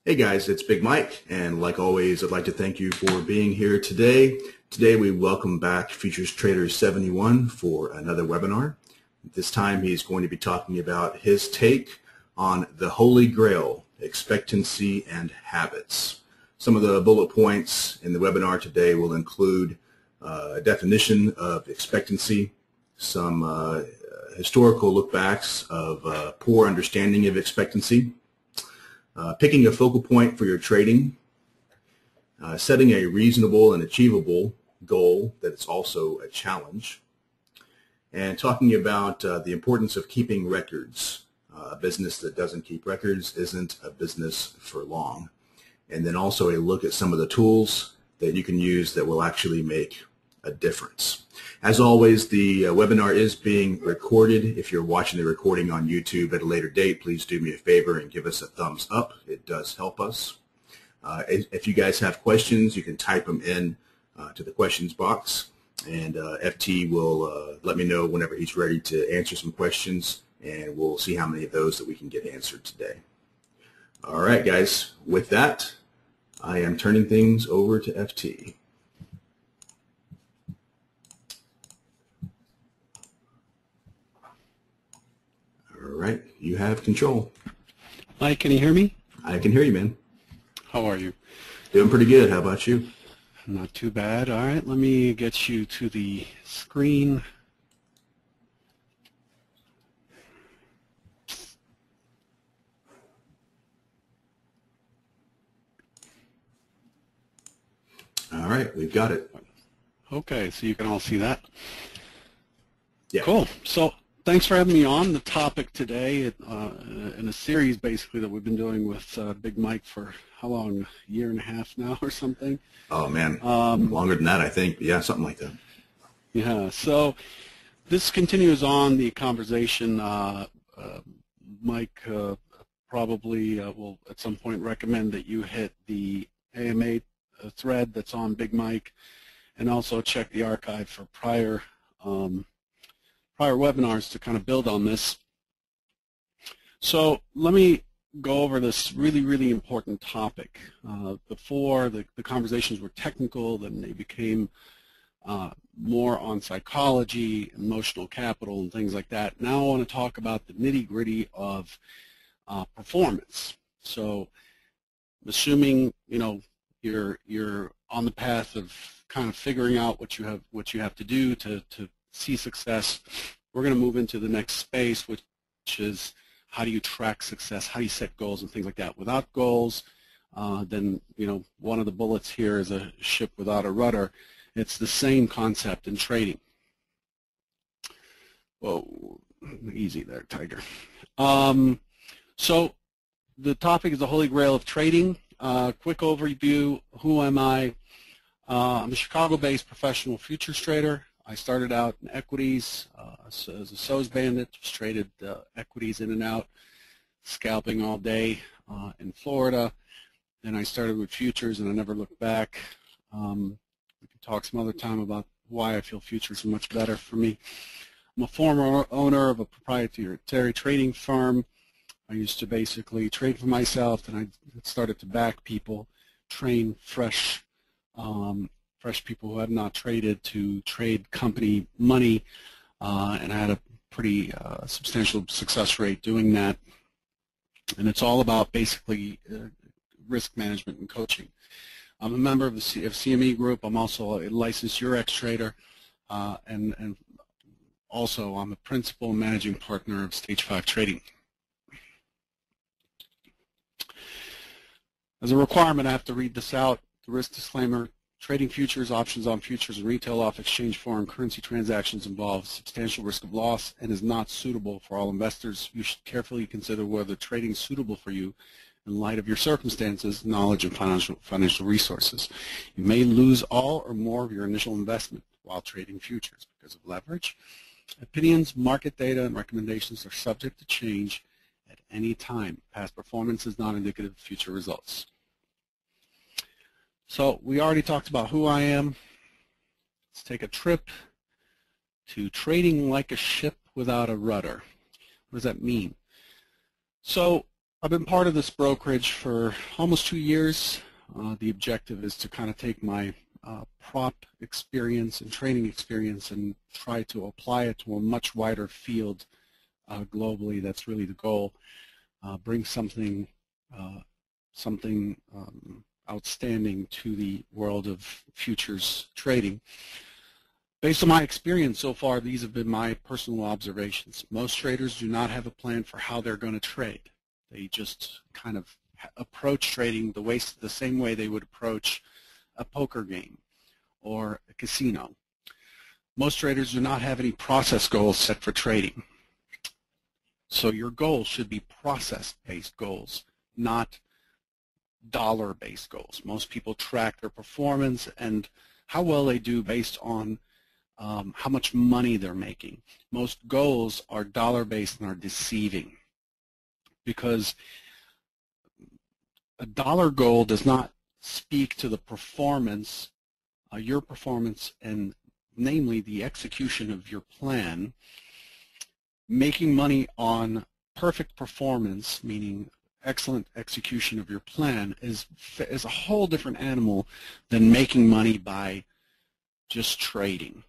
Hey guys, it's Big Mike, and like always, I'd like to thank you for being here today. Today we welcome back Futures Trader 71 for another webinar. This time he's going to be talking about his take on the Holy Grail, expectancy and habits. Some of the bullet points in the webinar today will include a definition of expectancy, some historical lookbacks of poor understanding of expectancy, picking a focal point for your trading, setting a reasonable and achievable goal that is also a challenge, and talking about the importance of keeping records. A business that doesn't keep records isn't a business for long. And then also a look at some of the tools that you can use that will actually make a difference. As always, the webinar is being recorded. If you're watching the recording on YouTube at a later date, please do me a favor and give us a thumbs up. It does help us. If you guys have questions, you can type them in to the questions box, and FT will let me know whenever he's ready to answer some questions, and we'll see how many of those that we can get answered today. All right, guys, with that, I am turning things over to FT. All right, you have control. Mike, can you hear me? I can hear you, man. How are you? Doing pretty good. How about you? Not too bad. All right, let me get you to the screen. All right, we've got it. Okay, so you can all see that. Yeah. Cool. So thanks for having me on. The topic today in a series basically that we've been doing with Big Mike for how long? A year and a half now or something? Oh, man. Longer than that, I think. Yeah, something like that. Yeah, so this continues on the conversation. Mike probably will at some point recommend that you hit the AMA thread that's on Big Mike, and also check the archive for prior webinars to kind of build on this. So let me go over this really important topic. Before, the conversations were technical, then they became more on psychology, emotional capital, and things like that. Now I want to talk about the nitty-gritty of performance. So assuming you're on the path of kind of figuring out what you have to do to see success, we're going to move into the next space, which is how do you track success, how do you set goals and things like that. Without goals, then one of the bullets here is a ship without a rudder. It's the same concept in trading. Whoa, easy there, Tiger. So the topic is the Holy Grail of trading. Quick overview, who am I? I'm a Chicago-based professional futures trader. I started out in equities as a SOS bandit, just traded equities in and out, scalping all day in Florida. Then I started with futures and I never looked back. We can talk some other time about why I feel futures are much better for me. I'm a former owner of a proprietary trading firm. I used to basically trade for myself, and I started to back people, train fresh people who had not traded to trade company money, and I had a pretty substantial success rate doing that. And it's all about basically risk management and coaching. I'm a member of the CME Group. I'm also a licensed Eurex trader, and also I'm a principal managing partner of Stage 5 Trading. As a requirement, I have to read this out, the risk disclaimer. Trading futures, options on futures, and retail off-exchange foreign currency transactions involve substantial risk of loss and is not suitable for all investors. You should carefully consider whether trading is suitable for you in light of your circumstances, knowledge, and financial resources. You may lose all or more of your initial investment while trading futures because of leverage. Opinions, market data, and recommendations are subject to change at any time. Past performance is not indicative of future results. So we already talked about who I am. Let's take a trip to trading like a ship without a rudder. What does that mean? So I've been part of this brokerage for almost 2 years. The objective is to kind of take my prop experience and training experience and try to apply it to a much wider field globally. That's really the goal. Bring something outstanding to the world of futures trading. Based on my experience so far, these have been my personal observations. Most traders do not have a plan for how they're going to trade. They just kind of approach trading the same way they would approach a poker game or a casino. Most traders do not have any process goals set for trading. So your goals should be process-based goals, not dollar-based goals. Most people track their performance and how well they do based on how much money they're making. Most goals are dollar-based and are deceiving, because a dollar goal does not speak to the performance, your performance, and namely the execution of your plan. Making money on perfect performance, meaning excellent execution of your plan, is a whole different animal than making money by just trading.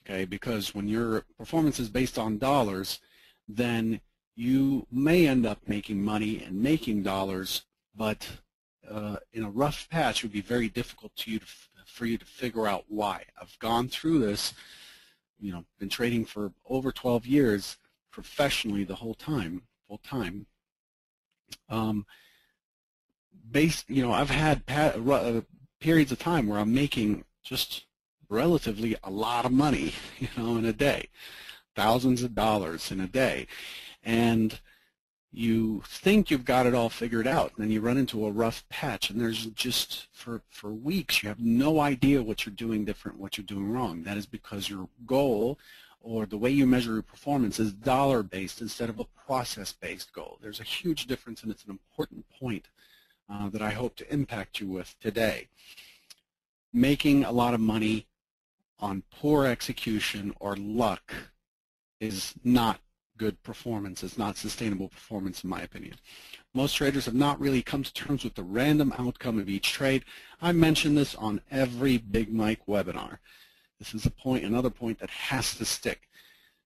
Okay, because when your performance is based on dollars, then you may end up making money and making dollars, but in a rough patch it would be very difficult for you to figure out why. I've gone through this, been trading for over 12 years professionally the whole time, full time. I've had periods of time where I'm making just relatively a lot of money, in a day, thousands of dollars in a day, and you think you've got it all figured out, and then you run into a rough patch, and there's just for weeks you have no idea what you're doing different, what you're doing wrong. That is because your goal or the way you measure your performance is dollar-based instead of a process-based goal. There's a huge difference, and it's an important point that I hope to impact you with today. Making a lot of money on poor execution or luck is not good performance. It's not sustainable performance, in my opinion. Most traders have not really come to terms with the random outcome of each trade. I mention this on every Big Mike webinar. This is another point that has to stick.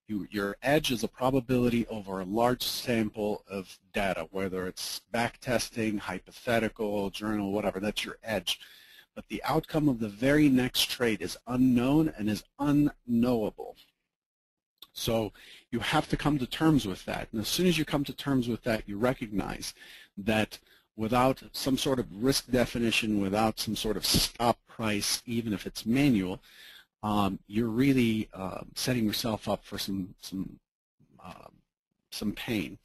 Your edge is a probability over a large sample of data, whether it's back testing, hypothetical, journal, whatever. That's your edge. But the outcome of the very next trade is unknown and is unknowable. So you have to come to terms with that. And as soon as you come to terms with that, you recognize that without some sort of risk definition, without some sort of stop price, even if it's manual, you're really setting yourself up for some pain.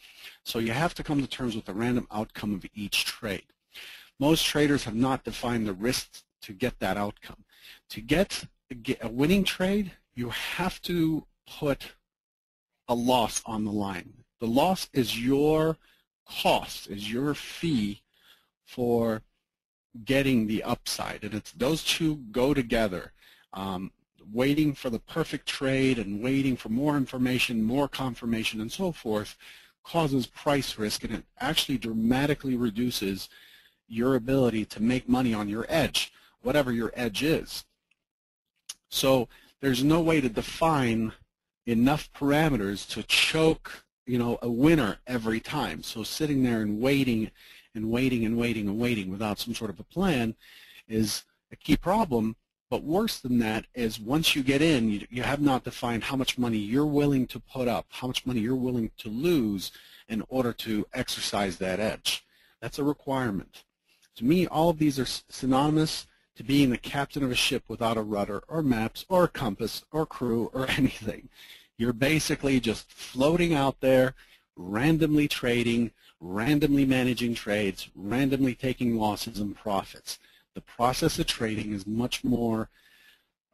So you have to come to terms with the random outcome of each trade. Most traders have not defined the risks to get that outcome. To get a winning trade, you have to put a loss on the line. The loss is your cost, is your fee for getting the upside, and those two go together. Waiting for the perfect trade and waiting for more information, more confirmation, and so forth causes price risk, and it actually dramatically reduces your ability to make money on your edge, whatever your edge is. So there's no way to define enough parameters to choke, a winner every time. So sitting there and waiting and waiting and waiting and waiting without some sort of a plan is a key problem. But worse than that is once you get in, you have not defined how much money you're willing to put up, how much money you're willing to lose in order to exercise that edge. That's a requirement. To me, all of these are synonymous to being the captain of a ship without a rudder or maps or a compass or crew or anything. You're basically just floating out there, randomly trading, randomly managing trades, randomly taking losses and profits. The process of trading is much more,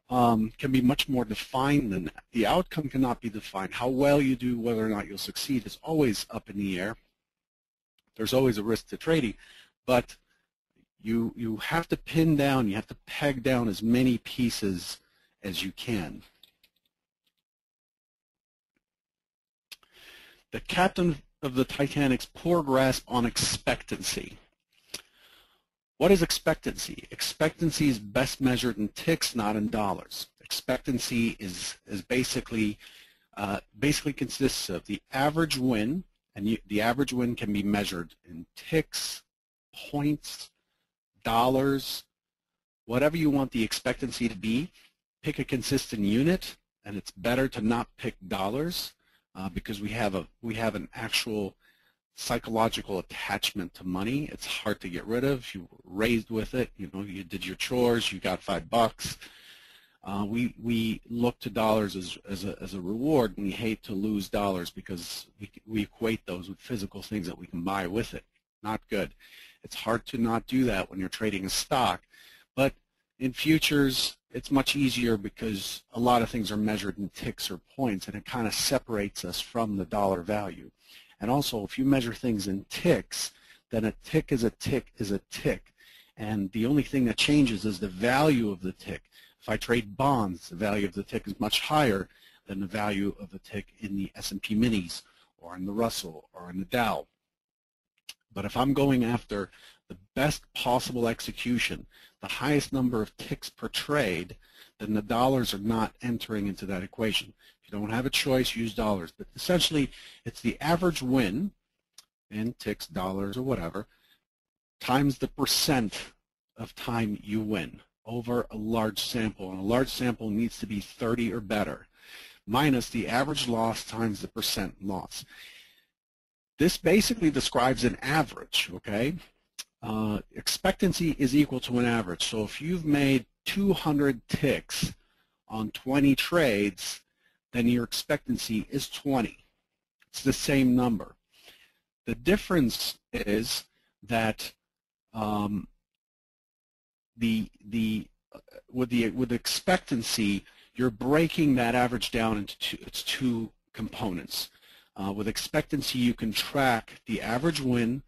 can be much more defined than that. The outcome cannot be defined. How well you do, whether or not you'll succeed, is always up in the air. There's always a risk to trading, but you have to pin down, you have to peg down as many pieces as you can. The captain of the Titanic's poor grasp on expectancy. What is expectancy? Expectancy is best measured in ticks, not in dollars. Expectancy is basically consists of the average win, and the average win can be measured in ticks, points, dollars, whatever you want the expectancy to be. Pick a consistent unit, and it's better to not pick dollars because we have an actual psychological attachment to money. It's hard to get rid of. You were raised with it. You know, you did your chores. You got $5. We look to dollars as a reward, and we hate to lose dollars because we equate those with physical things that we can buy with it. Not good. It's hard to not do that when you're trading a stock, but in futures it's much easier because a lot of things are measured in ticks or points, and it kind of separates us from the dollar value. And also, if you measure things in ticks, then a tick is a tick is a tick, and the only thing that changes is the value of the tick. If I trade bonds, the value of the tick is much higher than the value of the tick in the S&P minis or in the Russell or in the Dow. But if I'm going after the best possible execution, the highest number of ticks per trade, then the dollars are not entering into that equation. If you don't have a choice, use dollars. But essentially, it's the average win in ticks, dollars, or whatever, times the percent of time you win over a large sample. And a large sample needs to be 30 or better, minus the average loss times the percent loss. This basically describes an average, okay? Expectancy is equal to an average. So if you've made 200 ticks on 20 trades, then your expectancy is 20. It's the same number. The difference is that with expectancy, you're breaking that average down into its two components. With expectancy, you can track the average win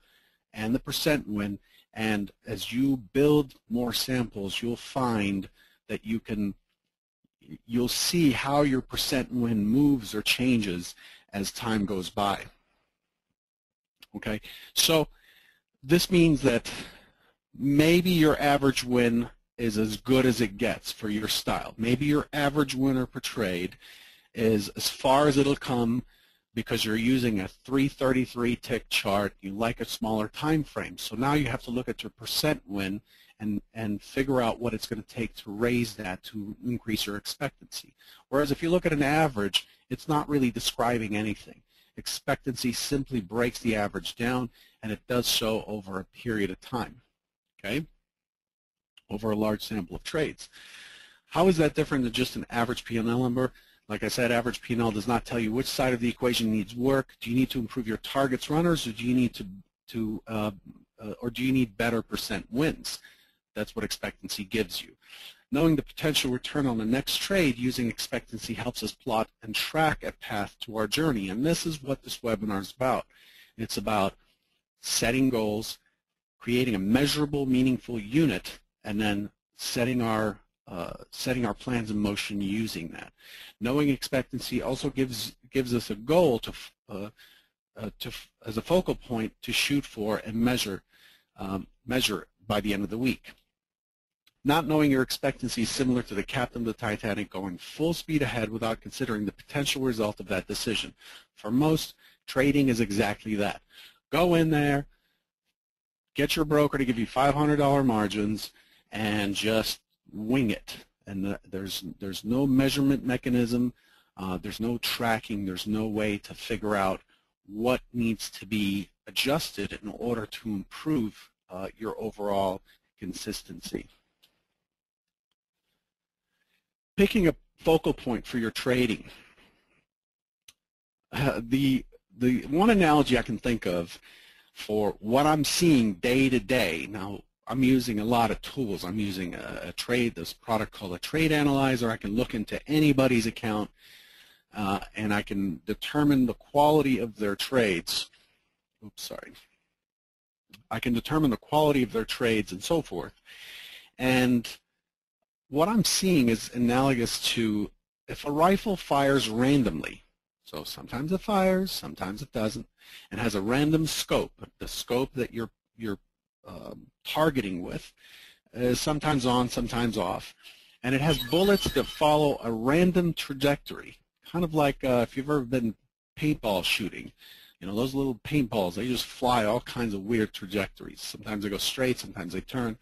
and the percent win, and as you build more samples, you'll find that you'll see how your percent win moves or changes as time goes by. Okay, so this means that maybe your average win is as good as it gets for your style. Maybe your average winner per trade is as far as it'll come because you're using a 333 tick chart. You like a smaller time frame. So now you have to look at your percent win and figure out what it's going to take to raise that to increase your expectancy. Whereas if you look at an average, it's not really describing anything. Expectancy simply breaks the average down, and it does so over a period of time, okay, over a large sample of trades. How is that different than just an average P&L number? Like I said, average P&L does not tell you which side of the equation needs work. Do you need to improve your targets runners, or do you need do you need better percent wins? That's what expectancy gives you. Knowing the potential return on the next trade using expectancy helps us plot and track a path to our journey, and this is what this webinar is about. It's about setting goals, creating a measurable, meaningful unit, and then setting our plans in motion using that. Knowing expectancy also gives us a goal as a focal point to shoot for and measure by the end of the week. Not knowing your expectancy is similar to the captain of the Titanic going full speed ahead without considering the potential result of that decision. For most, trading is exactly that. Go in there, get your broker to give you $500 margins, and just wing it. And there's no measurement mechanism, there's no tracking, there's no way to figure out what needs to be adjusted in order to improve your overall consistency. Picking a focal point for your trading. The one analogy I can think of for what I'm seeing day to day, now I'm using a lot of tools. I'm using this product called a trade analyzer. I can look into anybody's account and I can determine the quality of their trades. Oops, sorry. I can determine the quality of their trades and so forth. And what I'm seeing is analogous to if a rifle fires randomly. So sometimes it fires, sometimes it doesn't, and has a random scope. The scope that you're targeting with is sometimes on, sometimes off, and it has bullets that follow a random trajectory, kind of like if you've ever been paintball shooting. You know, those little paintballs, they just fly all kinds of weird trajectories. Sometimes they go straight, sometimes they turn.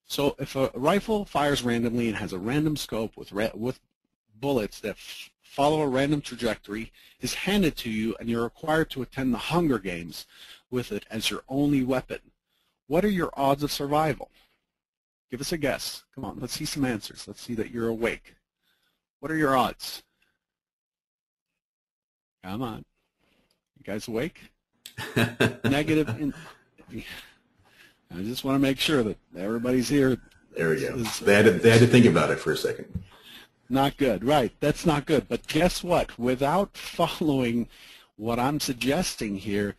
So if a rifle fires randomly and has a random scope with bullets that follow a random trajectory, is handed to you, and you're required to attend the Hunger Games with it as your only weapon, what are your odds of survival? Give us a guess. Come on, let's see some answers. Let's see that you're awake. What are your odds? Come on. You guys awake? Negative. I just want to make sure that everybody's here. There we go. They had to think about it for a second. Not good, right? That's not good. But guess what? Without following what I'm suggesting here,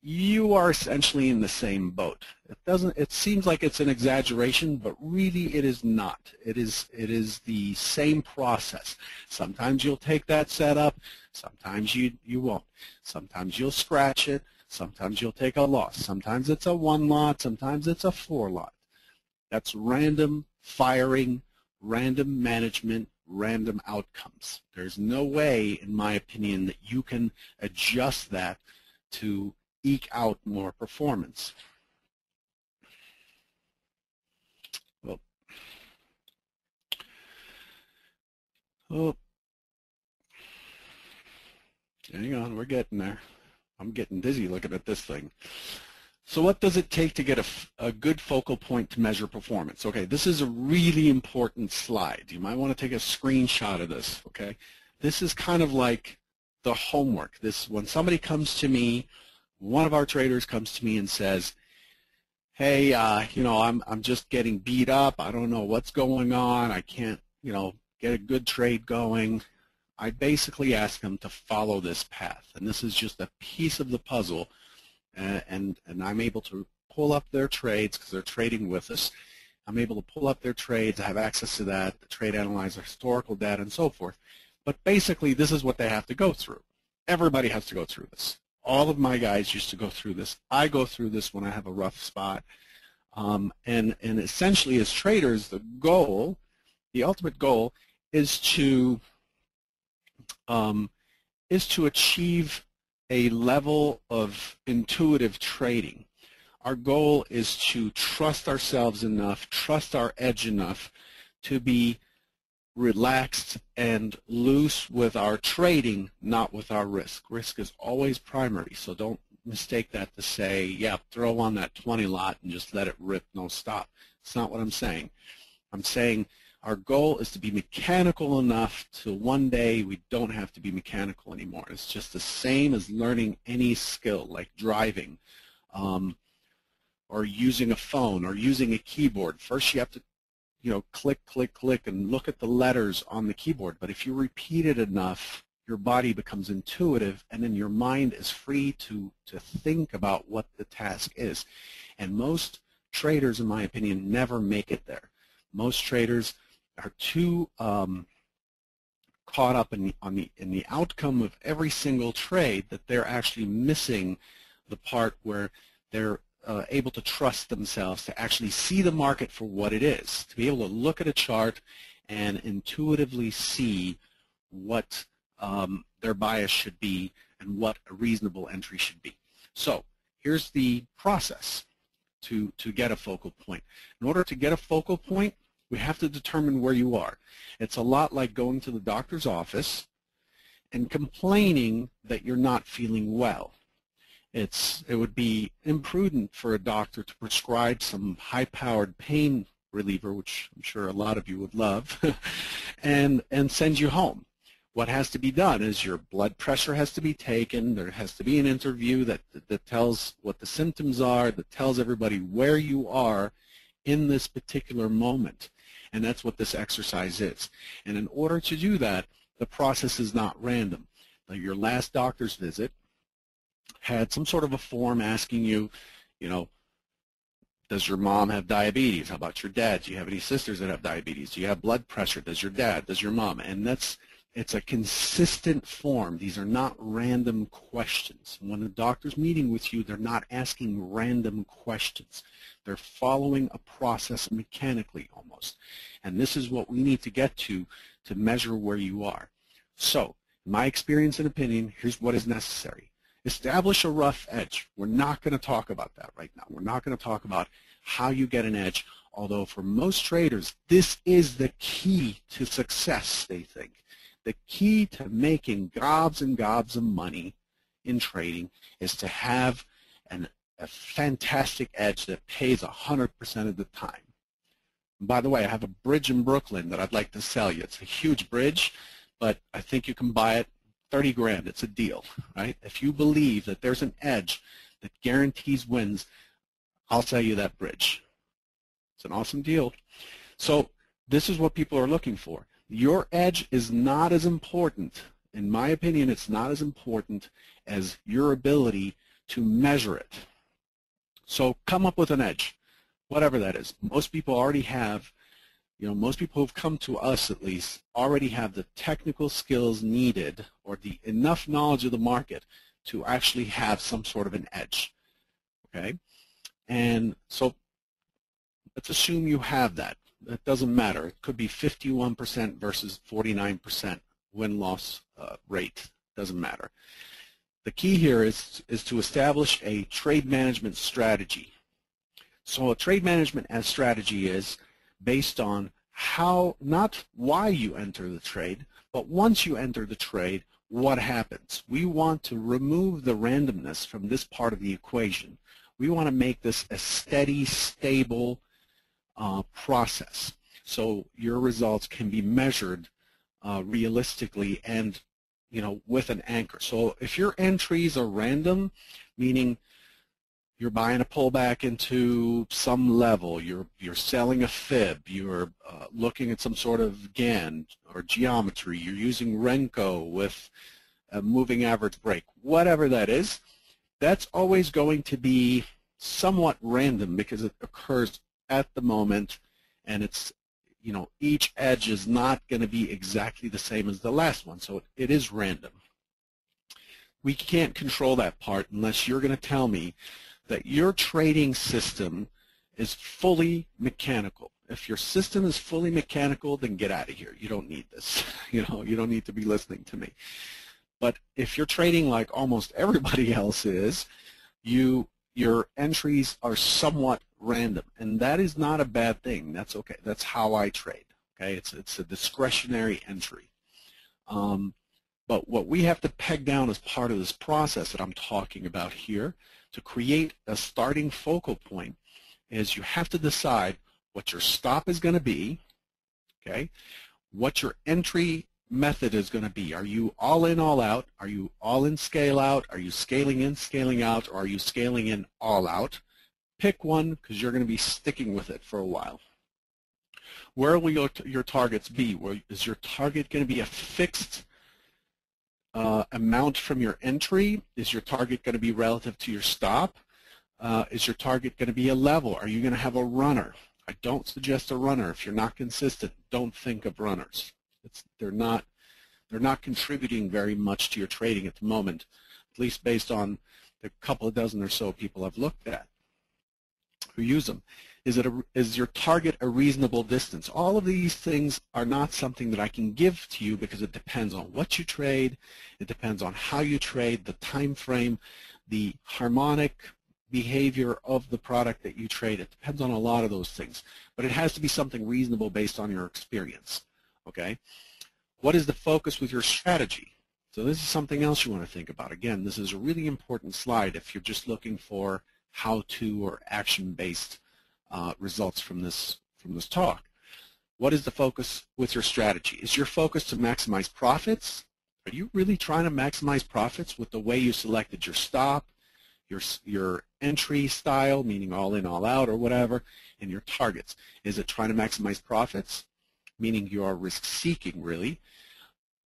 you are essentially in the same boat. It seems like it's an exaggeration, but really it is not. It is the same process. Sometimes you'll take that setup, sometimes you won't. Sometimes you'll scratch it, sometimes you'll take a loss. Sometimes it's a 1 lot, sometimes it's a 4 lot. That's random firing, random management, random outcomes. There's no way, in my opinion, that you can adjust that to eke out more performance. Oh, hang on, we're getting there. I'm getting dizzy looking at this thing. So what does it take to get a good focal point to measure performance? Okay, this is a really important slide. You might want to take a screenshot of this, okay? This is kind of like the homework. When somebody comes to me, one of our traders comes to me and says, hey, you know, I'm just getting beat up. I don't know what's going on. I can't, you know, get a good trade going. I basically ask them to follow this path. And this is just a piece of the puzzle. And I'm able to pull up their trades because they're trading with us. I'm able to pull up their trades. I have access to that, the trade analyzer, historical data, and so forth. But basically, this is what they have to go through. Everybody has to go through this. All of my guys used to go through this. I go through this when I have a rough spot. And essentially, as traders, the ultimate goal, is to achieve a level of intuitive trading. Our goal is to trust ourselves enough, trust our edge enough to be relaxed and loose with our trading, not with our risk. Risk is always primary, so don't mistake that to say, yeah, throw on that 20 lot and just let it rip, no stop. It's not what I'm saying. I'm saying our goal is to be mechanical enough to one day we don't have to be mechanical anymore. It's just the same as learning any skill, like driving, or using a phone, or using a keyboard. First you have to, you know, click, click, click, and look at the letters on the keyboard. But if you repeat it enough, your body becomes intuitive, and then your mind is free to think about what the task is. And most traders, in my opinion, never make it there. Most traders are too caught up in the outcome of every single trade that they're actually missing the part where they're able to trust themselves to actually see the market for what it is, to be able to look at a chart and intuitively see what their bias should be and what a reasonable entry should be. So here's the process to get a focal point. In order to get a focal point, we have to determine where you are. It's a lot like going to the doctor's office and complaining that you're not feeling well. It would be imprudent for a doctor to prescribe some high-powered pain reliever, which I'm sure a lot of you would love, and send you home. What has to be done is your blood pressure has to be taken. There has to be an interview that tells what the symptoms are, that tells everybody where you are in this particular moment. And that's what this exercise is. And in order to do that, the process is not random. Now, your last doctor's visit had some sort of a form asking you, you know, does your mom have diabetes? How about your dad? Do you have any sisters that have diabetes? Do you have blood pressure? Does your dad? Does your mom? And that's It's a consistent form. These are not random questions. When a doctor's meeting with you, they're not asking random questions. They're following a process mechanically almost. And this is what we need to get to measure where you are. So, in my experience and opinion, here's what is necessary. Establish a rough edge. We're not going to talk about that right now. We're not going to talk about how you get an edge, although for most traders, this is the key to success, they think. The key to making gobs and gobs of money in trading is to have a fantastic edge that pays 100% of the time. And by the way, I have a bridge in Brooklyn that I'd like to sell you. It's a huge bridge, but I think you can buy it 30 grand. It's a deal, right? If you believe that there's an edge that guarantees wins, I'll sell you that bridge. It's an awesome deal. So this is what people are looking for. Your edge is not as important, in my opinion, it's not as important as your ability to measure it. So come up with an edge, whatever that is. Most people already have, most people who've come to us at least already have the technical skills needed or the enough knowledge of the market to actually have some sort of an edge, okay? And so let's assume you have that. It doesn't matter. It could be 51% versus 49% win-loss rate. Doesn't matter. The key here is to establish a trade management strategy. So a trade management strategy is based on how, not why you enter the trade, but once you enter the trade, what happens. We want to remove the randomness from this part of the equation. We want to make this a steady, stable process, so your results can be measured realistically and with an anchor. So if your entries are random, meaning you're buying a pullback into some level, you're selling a fib, you're looking at some sort of GAN or geometry, you're using Renko with a moving average break, whatever that is, that's always going to be somewhat random because it occurs at the moment, and it's, each edge is not going to be exactly the same as the last one, so it is random. We can't control that part unless you're going to tell me that your trading system is fully mechanical. If your system is fully mechanical, then get out of here. You don't need this. You don't need to be listening to me. But if you're trading like almost everybody else is, your entries are somewhat random, and that is not a bad thing. That's okay. That's how I trade. Okay, it's a discretionary entry. But what we have to peg down as part of this process that I'm talking about here to create a starting focal point is you have to decide what your stop is going to be, okay, what your entry method is going to be. Are you all in, all out? Are you all in, scale out? Are you scaling in, scaling out? Or are you scaling in, all out? Pick one because you're going to be sticking with it for a while. Where will your targets be? Is your target going to be a fixed amount from your entry? Is your target going to be relative to your stop? Is your target going to be a level? Are you going to have a runner? I don't suggest a runner. If you're not consistent, don't think of runners. They're not contributing very much to your trading at the moment, at least based on the couple of dozen or so people I've looked at who use them. Is your target a reasonable distance? All of these things are not something that I can give to you because it depends on what you trade, it depends on how you trade, the time frame, the harmonic behavior of the product that you trade. It depends on a lot of those things, but it has to be something reasonable based on your experience. Okay? What is the focus with your strategy? So this is something else you want to think about. Again, this is a really important slide if you're just looking for how-to or action-based results from this talk. What is the focus with your strategy? Is your focus to maximize profits? Are you really trying to maximize profits with the way you selected your stop, your entry style, meaning all in, all out, or whatever, and your targets? Is it trying to maximize profits, meaning you are risk-seeking, really?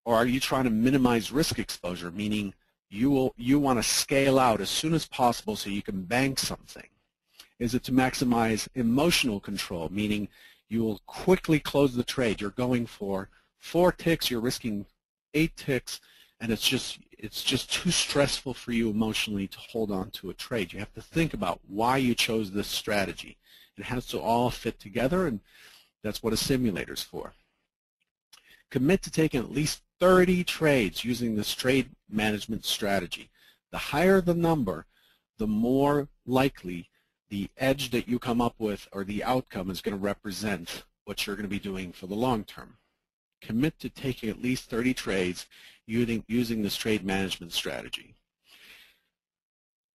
Or are you trying to minimize risk exposure, meaning you want to scale out as soon as possible so you can bank something? Is it to maximize emotional control, meaning you will quickly close the trade? You're going for 4 ticks, you're risking 8 ticks, and it's just too stressful for you emotionally to hold on to a trade. You have to think about why you chose this strategy. It has to all fit together, and that's what a simulator is for. Commit to taking at least 30 trades using this trade management strategy. The higher the number, the more likely the edge that you come up with or the outcome is going to represent what you're going to be doing for the long term. Commit to taking at least 30 trades using this trade management strategy.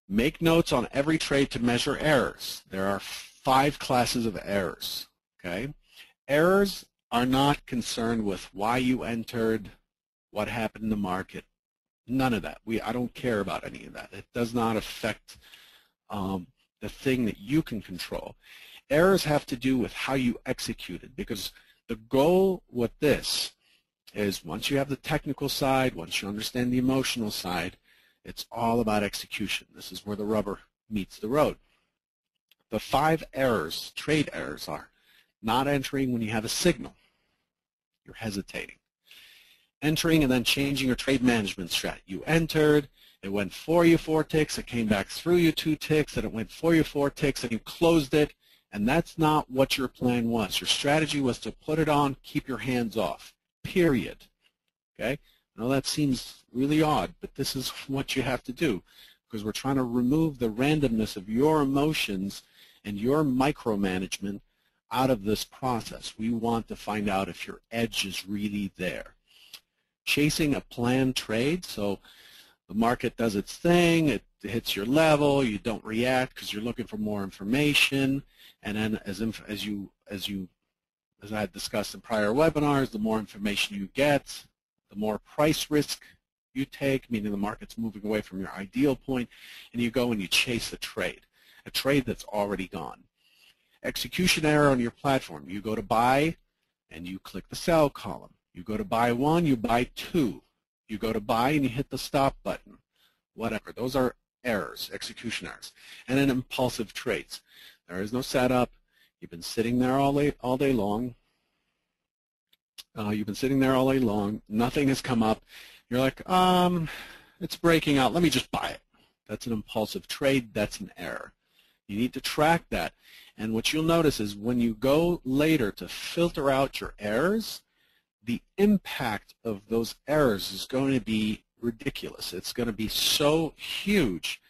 Make notes on every trade to measure errors. There are 5 classes of errors. Okay? Errors are not concerned with why you entered, what happened in the market. None of that. I don't care about any of that. It does not affect the thing that you can control. Errors have to do with how you executed, because the goal with this is once you have the technical side, once you understand the emotional side, it's all about execution. This is where the rubber meets the road. The 5 errors, trade errors, are not entering when you have a signal. You're hesitating. Entering and then changing your trade management strat. You entered, it went for you 4 ticks, it came back through you 2 ticks, and it went for you 4 ticks, and you closed it, and that's not what your plan was. Your strategy was to put it on, keep your hands off, period. Okay? I know that seems really odd, but this is what you have to do, because we're trying to remove the randomness of your emotions and your micromanagement out of this process. We want to find out if your edge is really there. Chasing a planned trade, so the market does its thing, it hits your level, you don't react because you're looking for more information, and then as I had discussed in prior webinars, the more information you get, the more price risk you take, meaning the market's moving away from your ideal point, and you go and you chase a trade that's already gone. Execution error on your platform. You go to buy and you click the sell column. You go to buy 1, you buy 2. You go to buy and you hit the stop button. Whatever. Those are errors, execution errors. And then impulsive trades. There is no setup. You've been sitting there all day long. You've been sitting there all day long. Nothing has come up. You're like, it's breaking out. Let me just buy it. That's an impulsive trade. That's an error. You need to track that. And what you'll notice is when you go later to filter out your errors, the impact of those errors is going to be ridiculous. It's going to be so huge,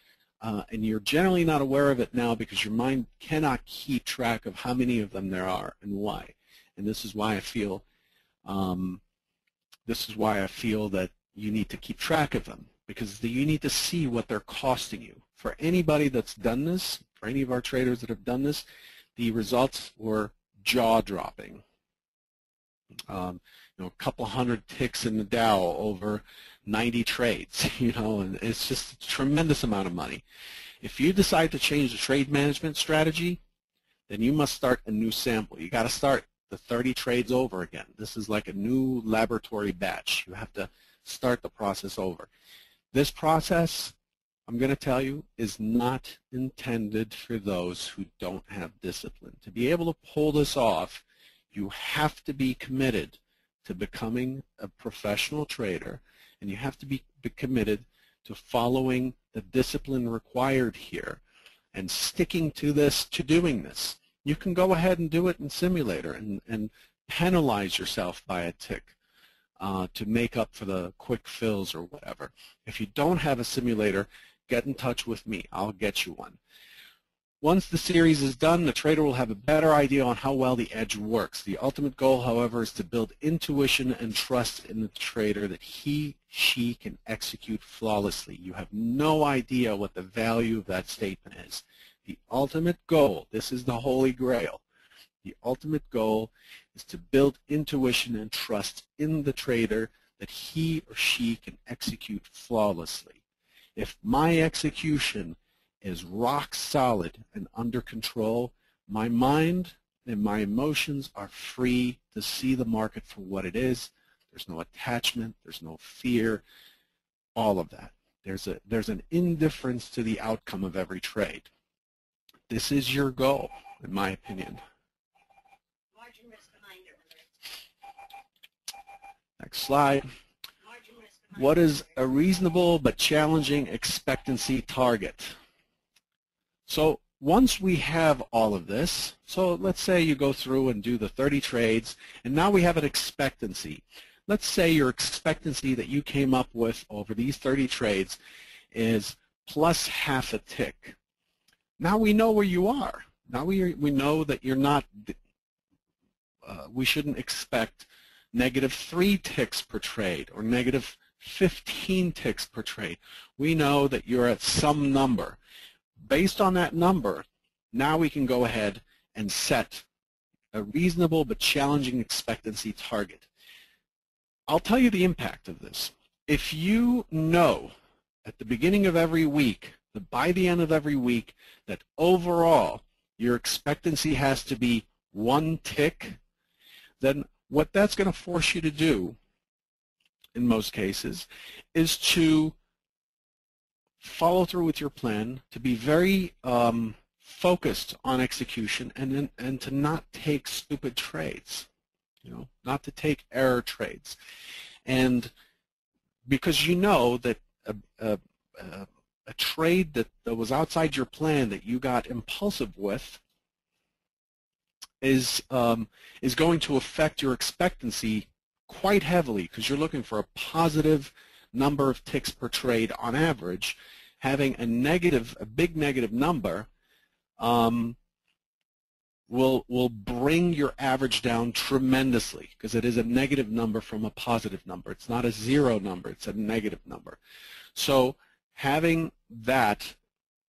and you're generally not aware of it now because your mind cannot keep track of how many of them there are and why. And this is why I feel that you need to keep track of them, because you need to see what they're costing you. For anybody that's done this, for any of our traders that have done this, the results were jaw-dropping. A couple hundred ticks in the Dow over 90 trades, and it's just a tremendous amount of money. If you decide to change the trade management strategy, then you must start a new sample. You got to start the 30 trades over again. This is like a new laboratory batch. You have to start the process over. This process, I'm going to tell you, is not intended for those who don't have discipline. To be able to pull this off, you have to be committed to becoming a professional trader, and you have to be committed to following the discipline required here and sticking to doing this. You can go ahead and do it in Simulator and penalize yourself by a tick to make up for the quick fills or whatever. If you don't have a simulator, get in touch with me. I'll get you one. Once the series is done, the trader will have a better idea on how well the edge works. The ultimate goal, however, is to build intuition and trust in the trader that she can execute flawlessly. You have no idea what the value of that statement is. The ultimate goal, this is the Holy Grail, the ultimate goal is to build intuition and trust in the trader that he or she can execute flawlessly. If my execution is rock solid and under control, my mind and my emotions are free to see the market for what it is. There's no attachment, there's no fear, all of that. There's an indifference to the outcome of every trade. This is your goal, in my opinion. Next slide. What is a reasonable but challenging expectancy target? So once we have all of this, so let's say you go through and do the 30 trades, and now we have an expectancy. Let's say your expectancy that you came up with over these 30 trades is plus half a tick. Now we know where you are. Now we know that you're not, we shouldn't expect -3 ticks per trade or -15 ticks per trade. We know that you're at some number. Based on that number, now we can go ahead and set a reasonable but challenging expectancy target. I'll tell you the impact of this. If you know at the beginning of every week, that by the end of every week, that overall your expectancy has to be 1 tick, then what that's going to force you to do, in most cases, is to follow through with your plan, to be very focused on execution, and to not take stupid trades, not to take error trades. And because you know that a trade that was outside your plan that you got impulsive with is going to affect your expectancy quite heavily, because you're looking for a positive number of ticks per trade on average. Having a big negative number will bring your average down tremendously, because it is a negative number from a positive number. It's not a zero number, it's a negative number. So having that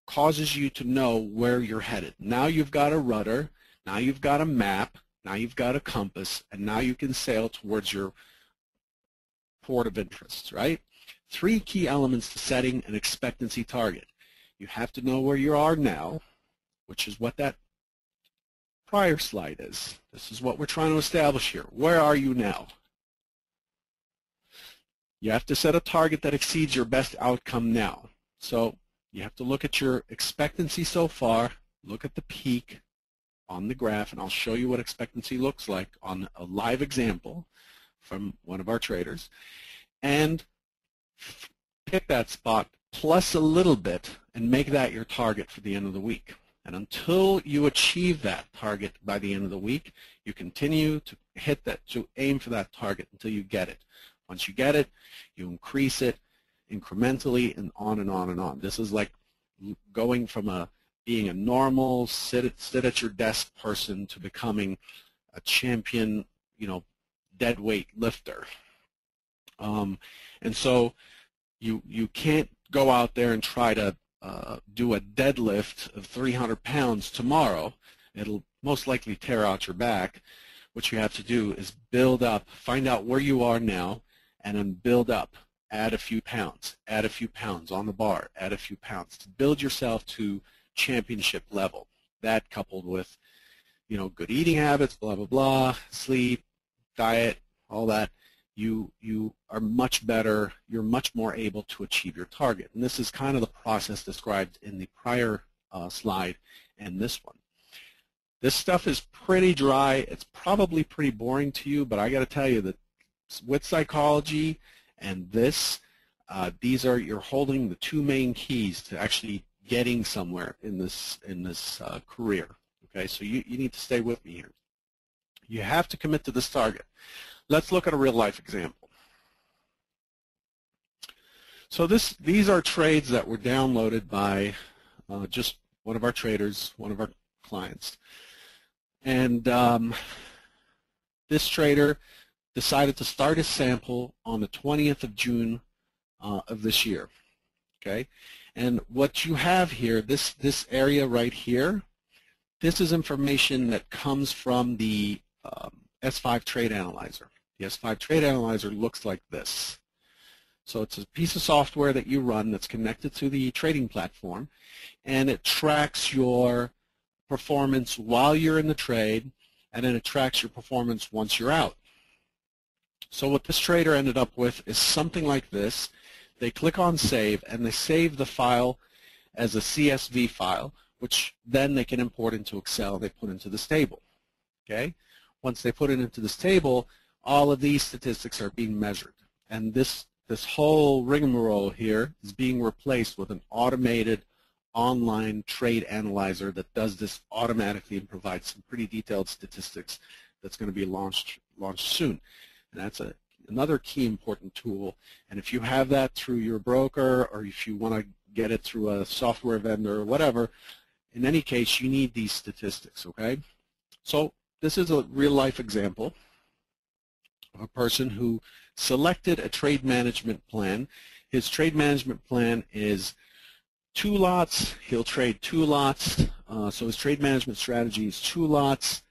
causes you to know where you're headed. Now you've got a rudder, now you've got a map, now you've got a compass, and now you can sail towards your port of interest, right? 3 key elements to setting an expectancy target. You have to know where you are now, which is what that prior slide is. This is what we're trying to establish here. Where are you now? You have to set a target that exceeds your best outcome now. So you have to look at your expectancy so far, look at the peak on the graph, and I'll show you what expectancy looks like on a live example from one of our traders, and pick that spot plus a little bit and make that your target for the end of the week. And until you achieve that target by the end of the week, you continue to hit that, to aim for that target until you get it. Once you get it, you increase it incrementally and on and on and on. This is like going from being a normal sit at your desk person to becoming a champion, dead weight lifter. And so you can't go out there and try to do a deadlift of 300 pounds tomorrow. It'll most likely tear out your back. What you have to do is build up, find out where you are now, and then build up. Add a few pounds on the bar, add a few pounds to build yourself to championship level. That coupled with, good eating habits, blah, blah, blah, sleep, diet, all that, you are much better, you're much more able to achieve your target. And this is kind of the process described in the prior slide and this one. This stuff is pretty dry. It's probably pretty boring to you, but I got to tell you that with psychology and this, you're holding the 2 main keys to actually getting somewhere in this career. Okay, so you need to stay with me here. You have to commit to this target. Let's look at a real-life example. So these are trades that were downloaded by just one of our traders, one of our clients. And this trader decided to start a sample on the 20th of June of this year. Okay, and what you have here, this area right here, this is information that comes from the S5 Trade Analyzer. The S5 Trade Analyzer looks like this. So it's a piece of software that you run that's connected to the trading platform, and it tracks your performance while you're in the trade, and then it tracks your performance once you're out. So what this trader ended up with is something like this. They click on Save, and they save the file as a CSV file, which then they can import into Excel. They put into this table. Okay? Once they put it into this table, all of these statistics are being measured. And this this whole rigmarole here is being replaced with an automated online trade analyzer that does this automatically and provides some pretty detailed statistics that's going to be launched soon. And that's another key important tool. And if you have that through your broker, or if you want to get it through a software vendor or whatever, in any case, you need these statistics, okay? So this is a real-life example of a person who selected a trade management plan. His trade management plan is 2 lots. He'll trade 2 lots. So his trade management strategy is 2 lots,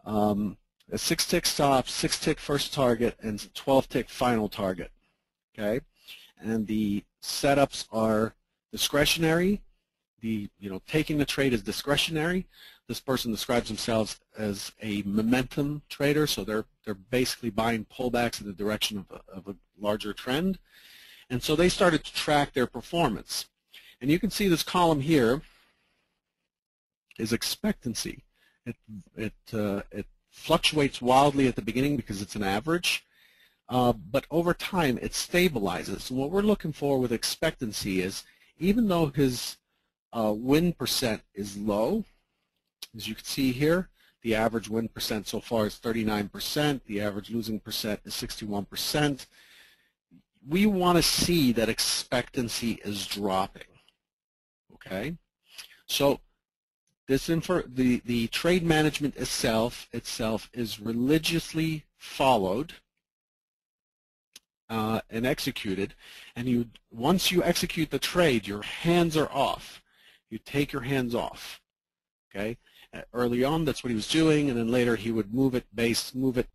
a 6-tick stop, 6-tick first target, and 12-tick final target. Okay, and the setups are discretionary. Taking the trade is discretionary. This person describes themselves as a momentum trader, so they're basically buying pullbacks in the direction of a larger trend. And so they started to track their performance. And you can see this column here is expectancy. It fluctuates wildly at the beginning because it's an average, but over time it stabilizes. And what we're looking for with expectancy is, even though his win percent is low, as you can see here, the average win percent so far is 39%, the average losing percent is 61%. We want to see that expectancy is dropping. Okay, so the trade management itself is religiously followed and executed, and once you execute the trade, your hands are off. You take your hands off. Okay, early on that's what he was doing, and then later he would move it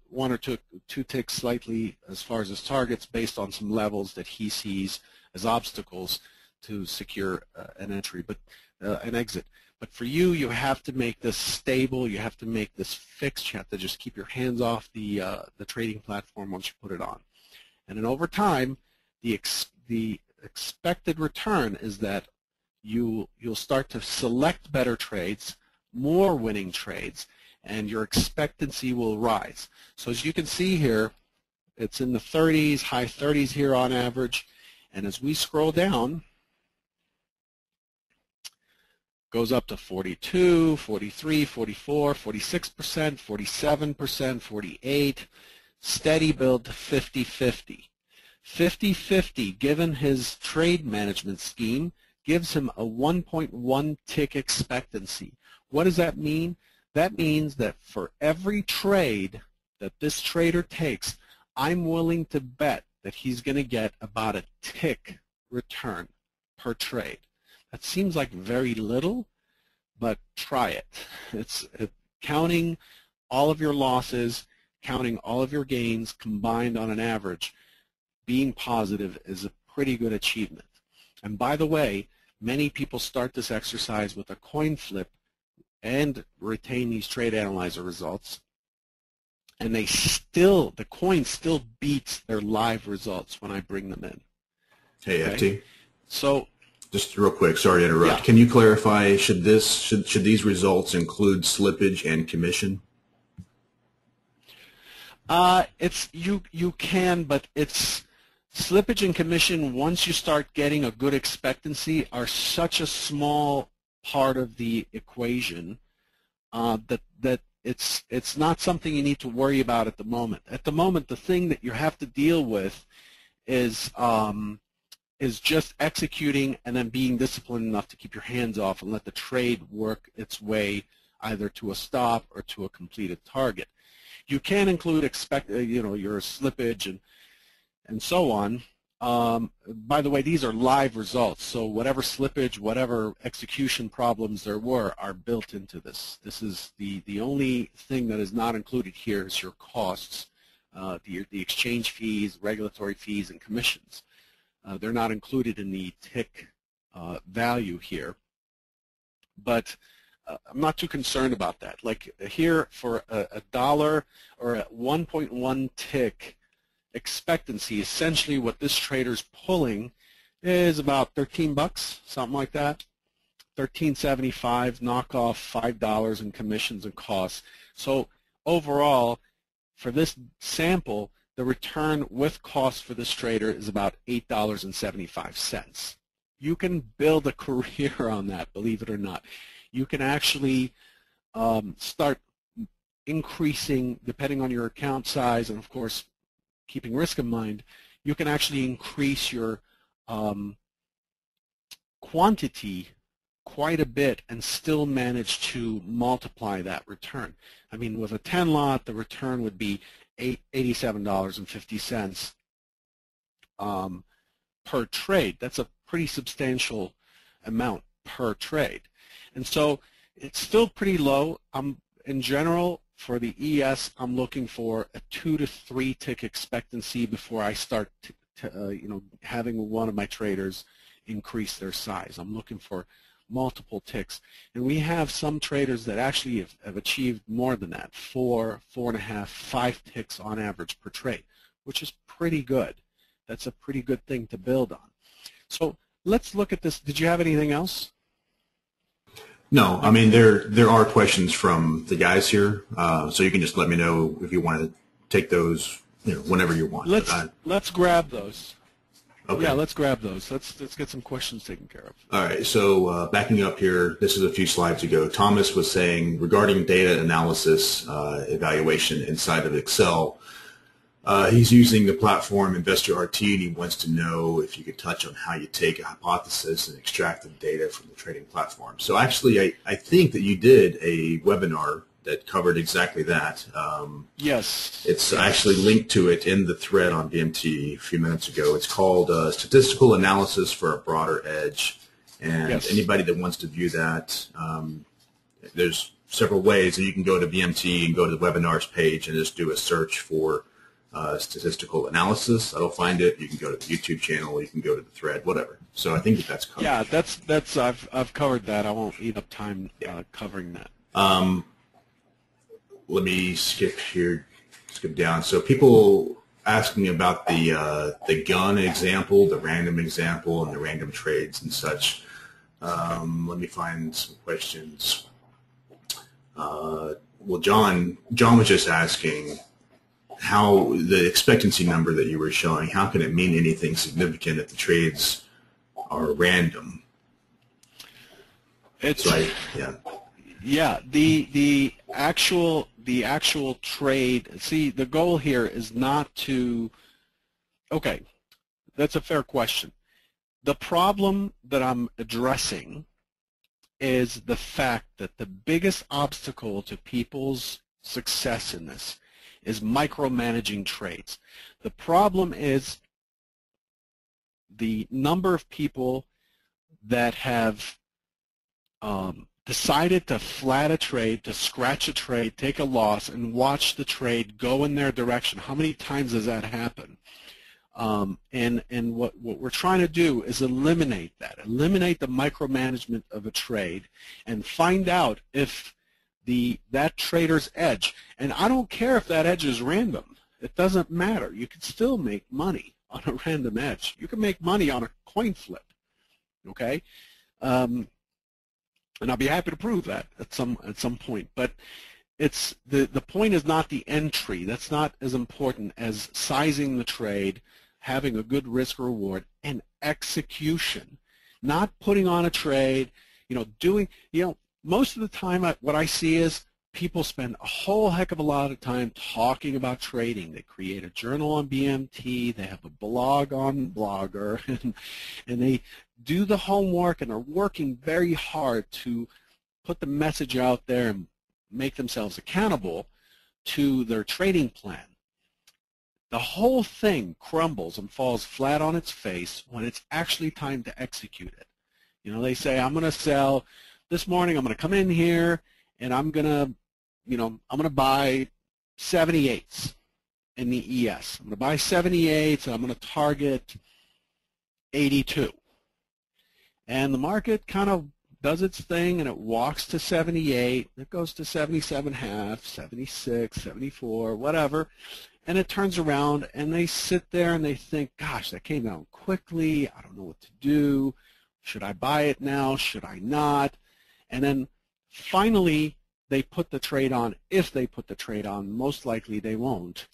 1 or 2 ticks slightly as far as his targets, based on some levels that he sees as obstacles to secure an exit. But for you, you have to make this stable. You have to make this fixed. You have to just keep your hands off the trading platform once you put it on. And then over time, the expected return is that you'll start to select better trades, more winning trades, and your expectancy will rise. So as you can see here, it's in the 30s, high 30s here on average. And as we scroll down, goes up to 42, 43, 44, 46%, 47%, 48, steady build to 50-50. 50-50, given his trade management scheme, gives him a 1.1 tick expectancy. What does that mean? That means that for every trade that this trader takes, I'm willing to bet that he's going to get about a tick return per trade. That seems like very little, but try it. It's counting all of your losses, counting all of your gains combined on an average. Being positive is a pretty good achievement. And by the way, many people start this exercise with a coin flip and retain these trade analyzer results, and the coin still beats their live results when I bring them in. Hey, FT. So, just real quick, sorry to interrupt. Yeah. Can you clarify, should these results include slippage and commission? You can, but it's slippage and commission, once you start getting a good expectancy, are such a small part of the equation that it's not something you need to worry about at the moment. At the moment, the thing that you have to deal with is just executing and then being disciplined enough to keep your hands off and let the trade work its way either to a stop or to a completed target. You can include your slippage and so on. By the way, these are live results, so whatever slippage, whatever execution problems there were are built into this. This is the only thing that is not included here is your costs, the exchange fees, regulatory fees, and commissions. They're not included in the tick value here, but I'm not too concerned about that. Like here, for a dollar or a 1.1 tick expectancy, essentially what this trader's pulling is about 13 bucks, something like that. 13.75, knock off $5 in commissions and costs. So overall, for this sample, the return with cost for this trader is about $8.75. You can build a career on that, believe it or not. You can actually start increasing, depending on your account size and, of course, keeping risk in mind, you can actually increase your quantity quite a bit and still manage to multiply that return. I mean, with a 10 lot, the return would be $87.50 per trade. That's a pretty substantial amount per trade. And so it's still pretty low. In general, for the ES, I'm looking for a 2 to 3 tick expectancy before I start having one of my traders increase their size. I'm looking for multiple ticks. And we have some traders that actually have achieved more than that, 4, 4.5, 5 ticks on average per trade, which is pretty good. That's a pretty good thing to build on. So let's look at this. Did you have anything else? No, I mean, there are questions from the guys here, so you can just let me know if you want to take those, whenever you want. Let's grab those. Okay. Yeah, let's grab those. Let's get some questions taken care of. All right, so backing up here, this is a few slides ago. Thomas was saying regarding data analysis evaluation inside of Excel, he's using the platform InvestorRT, and he wants to know if you could touch on how you take a hypothesis and extract the data from the trading platform. So actually, I think that you did a webinar that covered exactly that. Yes. It's actually linked to it in the thread on BMT a few minutes ago. It's called Statistical Analysis for a Broader Edge. And yes. Anybody that wants to view that, there's several ways. You can go to BMT and go to the webinars page and just do a search for statistical analysis. That'll find it. You can go to the YouTube channel. You can go to the thread, whatever. So I think that's covered. Yeah, that's I've covered that. I won't eat up time covering that. Let me skip down. So people ask me about the gun example, the random example, and the random trades and such. Let me find some questions. Well, John was just asking how the expectancy number that you were showing, how can it mean anything significant if the trades are random? Yeah, the actual trade. See, the goal here is not to. Okay, that's a fair question. The problem that I'm addressing is the fact that the biggest obstacle to people's success in this is micromanaging trades. The problem is the number of people that have decided to flat a trade, to scratch a trade, take a loss, and watch the trade go in their direction. How many times does that happen? And what we're trying to do is eliminate that, eliminate the micromanagement of a trade, and find out if that trader's edge, and I don't care if that edge is random. It doesn't matter. You can still make money on a random edge. You can make money on a coin flip, okay? And I'll be happy to prove that at some point. But it's the point is not the entry. That's not as important as sizing the trade, having a good risk reward, and execution. Not putting on a trade, most of the time what I see is people spend a whole heck of a lot of time talking about trading. They create a journal on BMT, they have a blog on Blogger, and they do the homework and are working very hard to put the message out there and make themselves accountable to their trading plan. The whole thing crumbles and falls flat on its face when it's actually time to execute it. They say, I'm going to sell this morning, I'm going to come in here and I'm going to buy 78s in the ES. I'm going to buy 78s and I'm going to target 82. And the market kind of does its thing and it walks to 78, it goes to 77.5, 76, 74, whatever, and it turns around and they sit there and they think, gosh, that came down quickly, I don't know what to do, should I buy it now, should I not? And then finally they put the trade on. If they put the trade on, most likely they won't.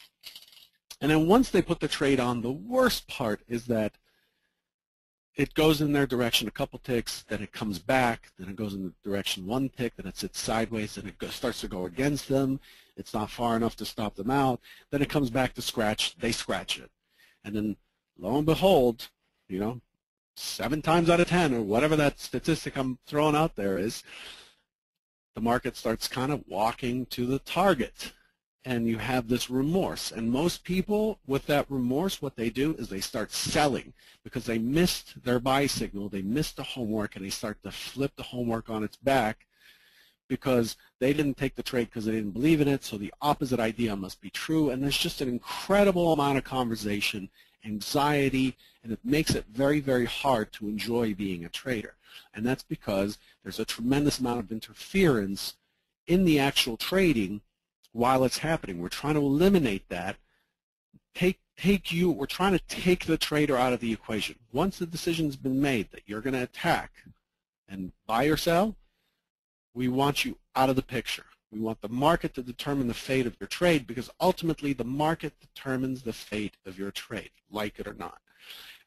And then once they put the trade on, the worst part is that it goes in their direction a couple ticks, then it comes back, then it goes in the direction one tick, then it sits sideways, then it starts to go against them. It's not far enough to stop them out. Then it comes back to scratch. They scratch it. And then lo and behold, 7 times out of 10, or whatever that statistic I'm throwing out there is, the market starts kind of walking to the target. And you have this remorse. And most people with that remorse, what they do is they start selling because they missed their buy signal, they missed the homework, and they start to flip the homework on its back because they didn't take the trade because they didn't believe in it, so the opposite idea must be true. And there's just an incredible amount of conversation, anxiety, and it makes it very, very hard to enjoy being a trader. And that's because there's a tremendous amount of interference in the actual trading while it's happening. We're trying to eliminate that. We're trying to take the trader out of the equation. Once the decision's been made that you're going to attack and buy or sell, we want you out of the picture. We want the market to determine the fate of your trade, because ultimately the market determines the fate of your trade, like it or not.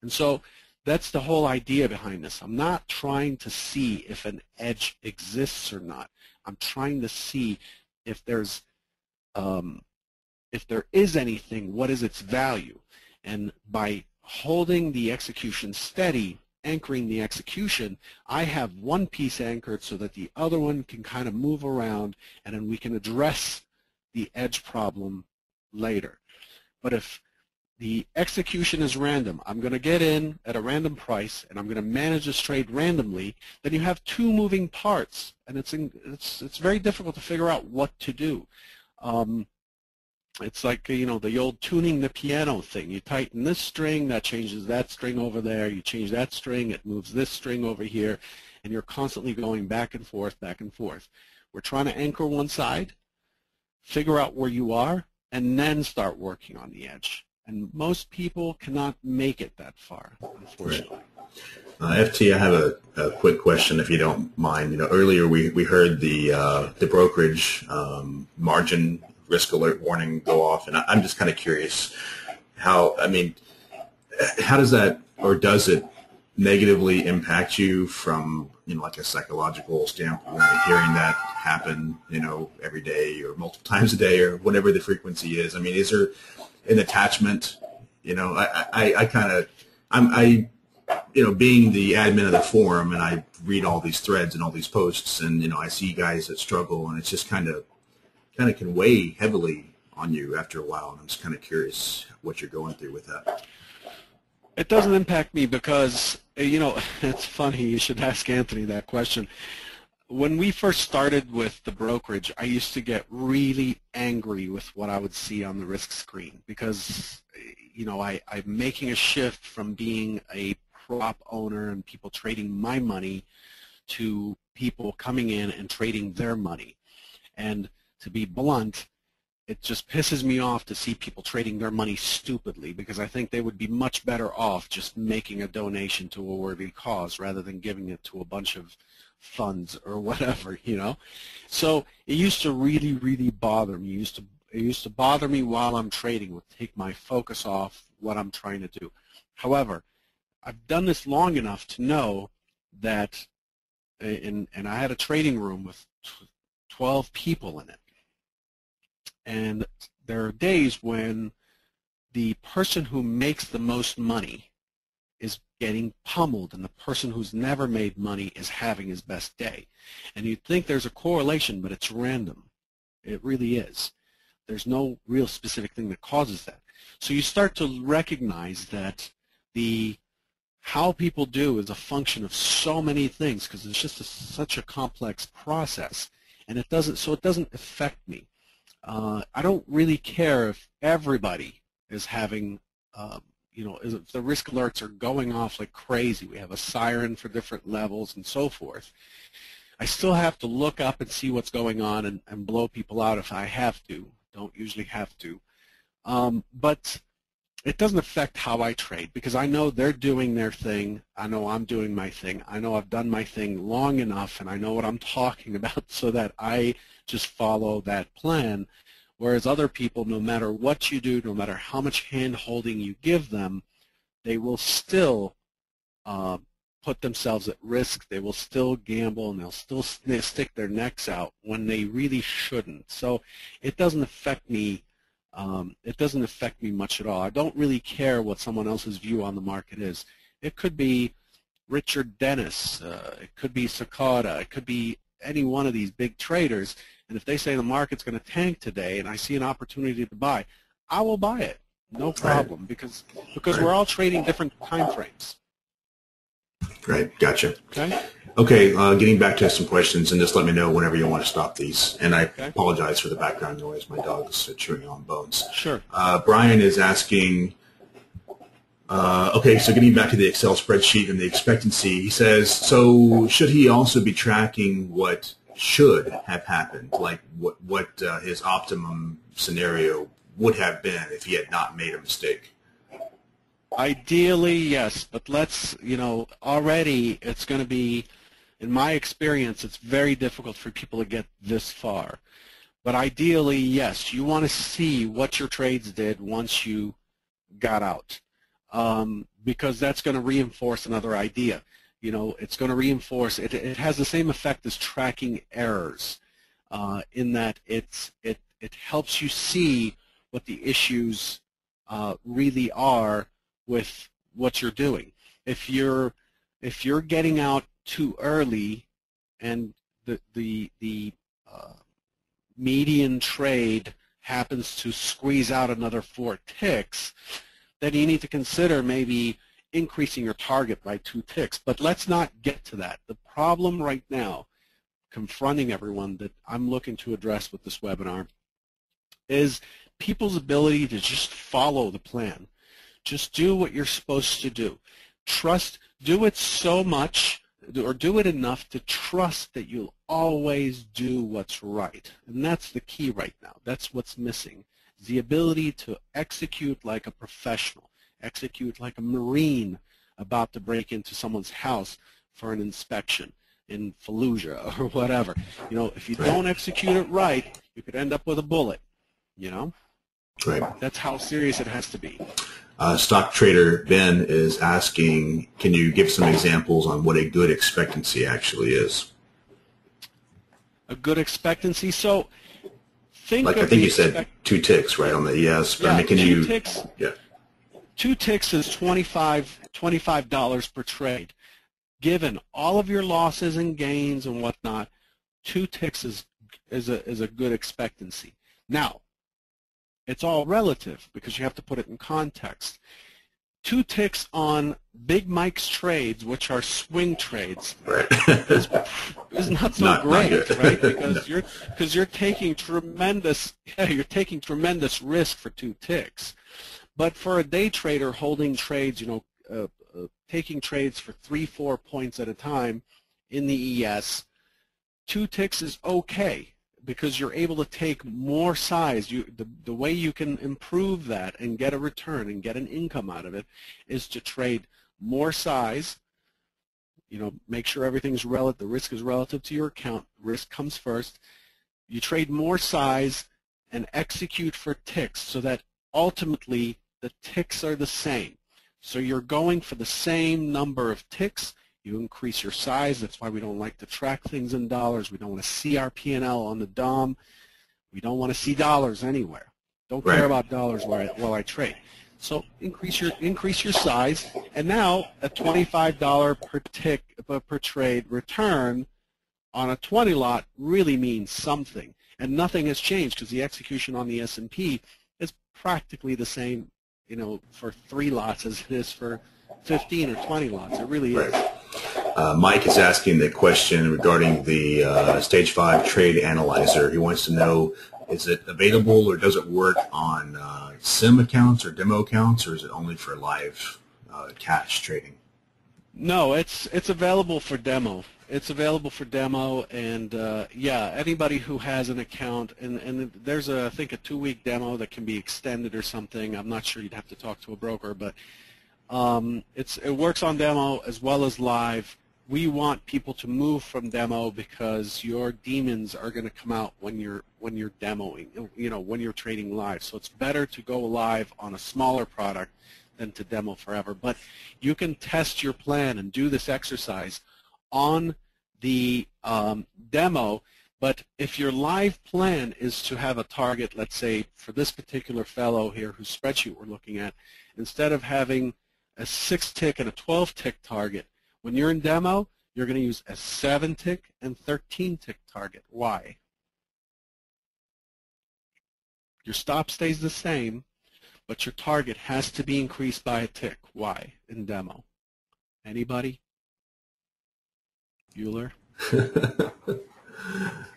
And so that's the whole idea behind this. I'm not trying to see if an edge exists or not. I'm trying to see if there is anything, what is its value? And by holding the execution steady, anchoring the execution, I have one piece anchored so that the other one can kind of move around, and then we can address the edge problem later. But if the execution is random, I'm going to get in at a random price and I'm going to manage this trade randomly, then you have two moving parts, and it's very difficult to figure out what to do. It's like, the old tuning the piano thing. You tighten this string, that changes that string over there. You change that string, it moves this string over here, and you're constantly going back and forth, back and forth. We're trying to anchor one side, figure out where you are, and then start working on the edge. And most people cannot make it that far, unfortunately. Right. FT, I have a quick question, if you don't mind. Earlier we heard the brokerage margin risk alert warning go off, and I'm just kind of curious how does that, or does it negatively impact you from like a psychological standpoint, hearing that happen every day or multiple times a day or whatever the frequency is? Is there an attachment? Being the admin of the forum, and I read all these threads and all these posts, and I see guys that struggle, and it's just kind of can weigh heavily on you after a while, and I'm just kind of curious what you're going through with that. It doesn't impact me because, it's funny, you should ask Anthony that question. When we first started with the brokerage, I used to get really angry with what I would see on the risk screen because, I'm making a shift from being a prop owner and people trading my money to people coming in and trading their money. And to be blunt, it just pisses me off to see people trading their money stupidly, because I think they would be much better off just making a donation to a worthy cause rather than giving it to a bunch of funds or whatever, So it used to really, really bother me. It used to bother me while I'm trading, would take my focus off what I'm trying to do. However, I've done this long enough to know that, and I had a trading room with 12 people in it. And there are days when the person who makes the most money is getting pummeled, and the person who's never made money is having his best day. And you'd think there's a correlation, but it's random. It really is. There's no real specific thing that causes that. So you start to recognize that how people do is a function of so many things, because it's just such a complex process, and it doesn't affect me. I don't really care if everybody is having, if the risk alerts are going off like crazy. We have a siren for different levels and so forth. I still have to look up and see what's going on and blow people out if I have to. Don't usually have to. But it doesn't affect how I trade, because I know they're doing their thing. I know I'm doing my thing. I know I've done my thing long enough, and I know what I'm talking about, so that I just follow that plan Whereas other people, no matter what you do, no matter how much hand-holding you give them, they will still put themselves at risk. They will still gamble, and they'll still stick their necks out when they really shouldn't. So it doesn't affect me. It doesn't affect me much at all. I don't really care what someone else's view on the market is. It could be Richard Dennis. It could be Sakata. It could be any one of these big traders. And if they say the market's going to tank today and I see an opportunity to buy, I will buy it. No problem, because we're all trading different time frames. Right, gotcha. Okay. Okay, getting back to some questions, and just let me know whenever you want to stop these. And I apologize for the background noise. My dog's chewing on bones. Sure. Brian is asking, okay, so getting back to the Excel spreadsheet and the expectancy, he says, so should he also be tracking what should have happened, like what his optimum scenario would have been if he had not made a mistake? Ideally, yes, but let's, already it's going to be, in my experience, it's very difficult for people to get this far. But ideally, yes, you want to see what your trades did once you got out, because that's going to reinforce another idea. It's going to reinforce, it has the same effect as tracking errors, in that it helps you see what the issues really are with what you're doing. If you're getting out too early and the median trade happens to squeeze out another 4 ticks, then you need to consider maybe increasing your target by 2 ticks. But let's not get to that. The problem right now confronting everyone that I'm looking to address with this webinar is people's ability to just follow the plan. Just do what you're supposed to do. Do it so much, or do it enough to trust that you'll always do what's right. And that's the key right now. That's what's missing. The ability to execute like a professional, execute like a Marine about to break into someone's house for an inspection in Fallujah or whatever. If you don't execute it right, you could end up with a bullet, Right. That's how serious it has to be. Stock trader Ben is asking, can you give some examples on what a good expectancy actually is? A good expectancy? So think like of I think you said 2 ticks, right, on the ES. But yeah, I mean, can 2 you? Ticks, yeah. 2 ticks is $25 per trade. Given all of your losses and gains and whatnot, 2 ticks is a good expectancy. Now, it's all relative because you have to put it in context. 2 ticks on Big Mike's trades, which are swing trades, right. is not so great, right? Because no. you're taking tremendous risk for 2 ticks. But for a day trader holding trades, taking trades for 3-4 points at a time in the ES, 2 ticks is okay, because you're able to take more size. The way you can improve that and get a return and get an income out of it is to trade more size. Make sure everything's relative. The risk is relative to your account. Risk comes first. You trade more size and execute for ticks so that ultimately the ticks are the same. So you're going for the same number of ticks. You increase your size. That's why we don't like to track things in dollars. We don't want to see our P&L on the DOM. We don't want to see dollars anywhere. Don't care about dollars while I trade. So increase your size, and now a $25 per tick per trade return on a 20 lot really means something. And nothing has changed because the execution on the S&P is practically the same, for 3 lots as it is for 15 or 20 lots. It really is. Mike is asking the question regarding the Stage 5 Trade Analyzer. He wants to know, is it available or does it work on sim accounts or demo accounts, or is it only for live cash trading? No, it's available for demo. It's available for demo, and yeah, anybody who has an account, and there's I think a 2-week demo that can be extended or something. I'm not sure, you'd have to talk to a broker, but it works on demo as well as live. we want people to move from demo because your demons are going to come out when you're demoing, when you're trading live. So it's better to go live on a smaller product than to demo forever. But you can test your plan and do this exercise on the demo. But if your live plan is to have a target, let's say for this particular fellow here whose spreadsheet we're looking at, instead of having a 6-tick and a 12-tick target, when you're in demo, you're going to use a 7-tick and 13-tick target. Why? Your stop stays the same, but your target has to be increased by a tick. Why in demo? Anybody? Bueller?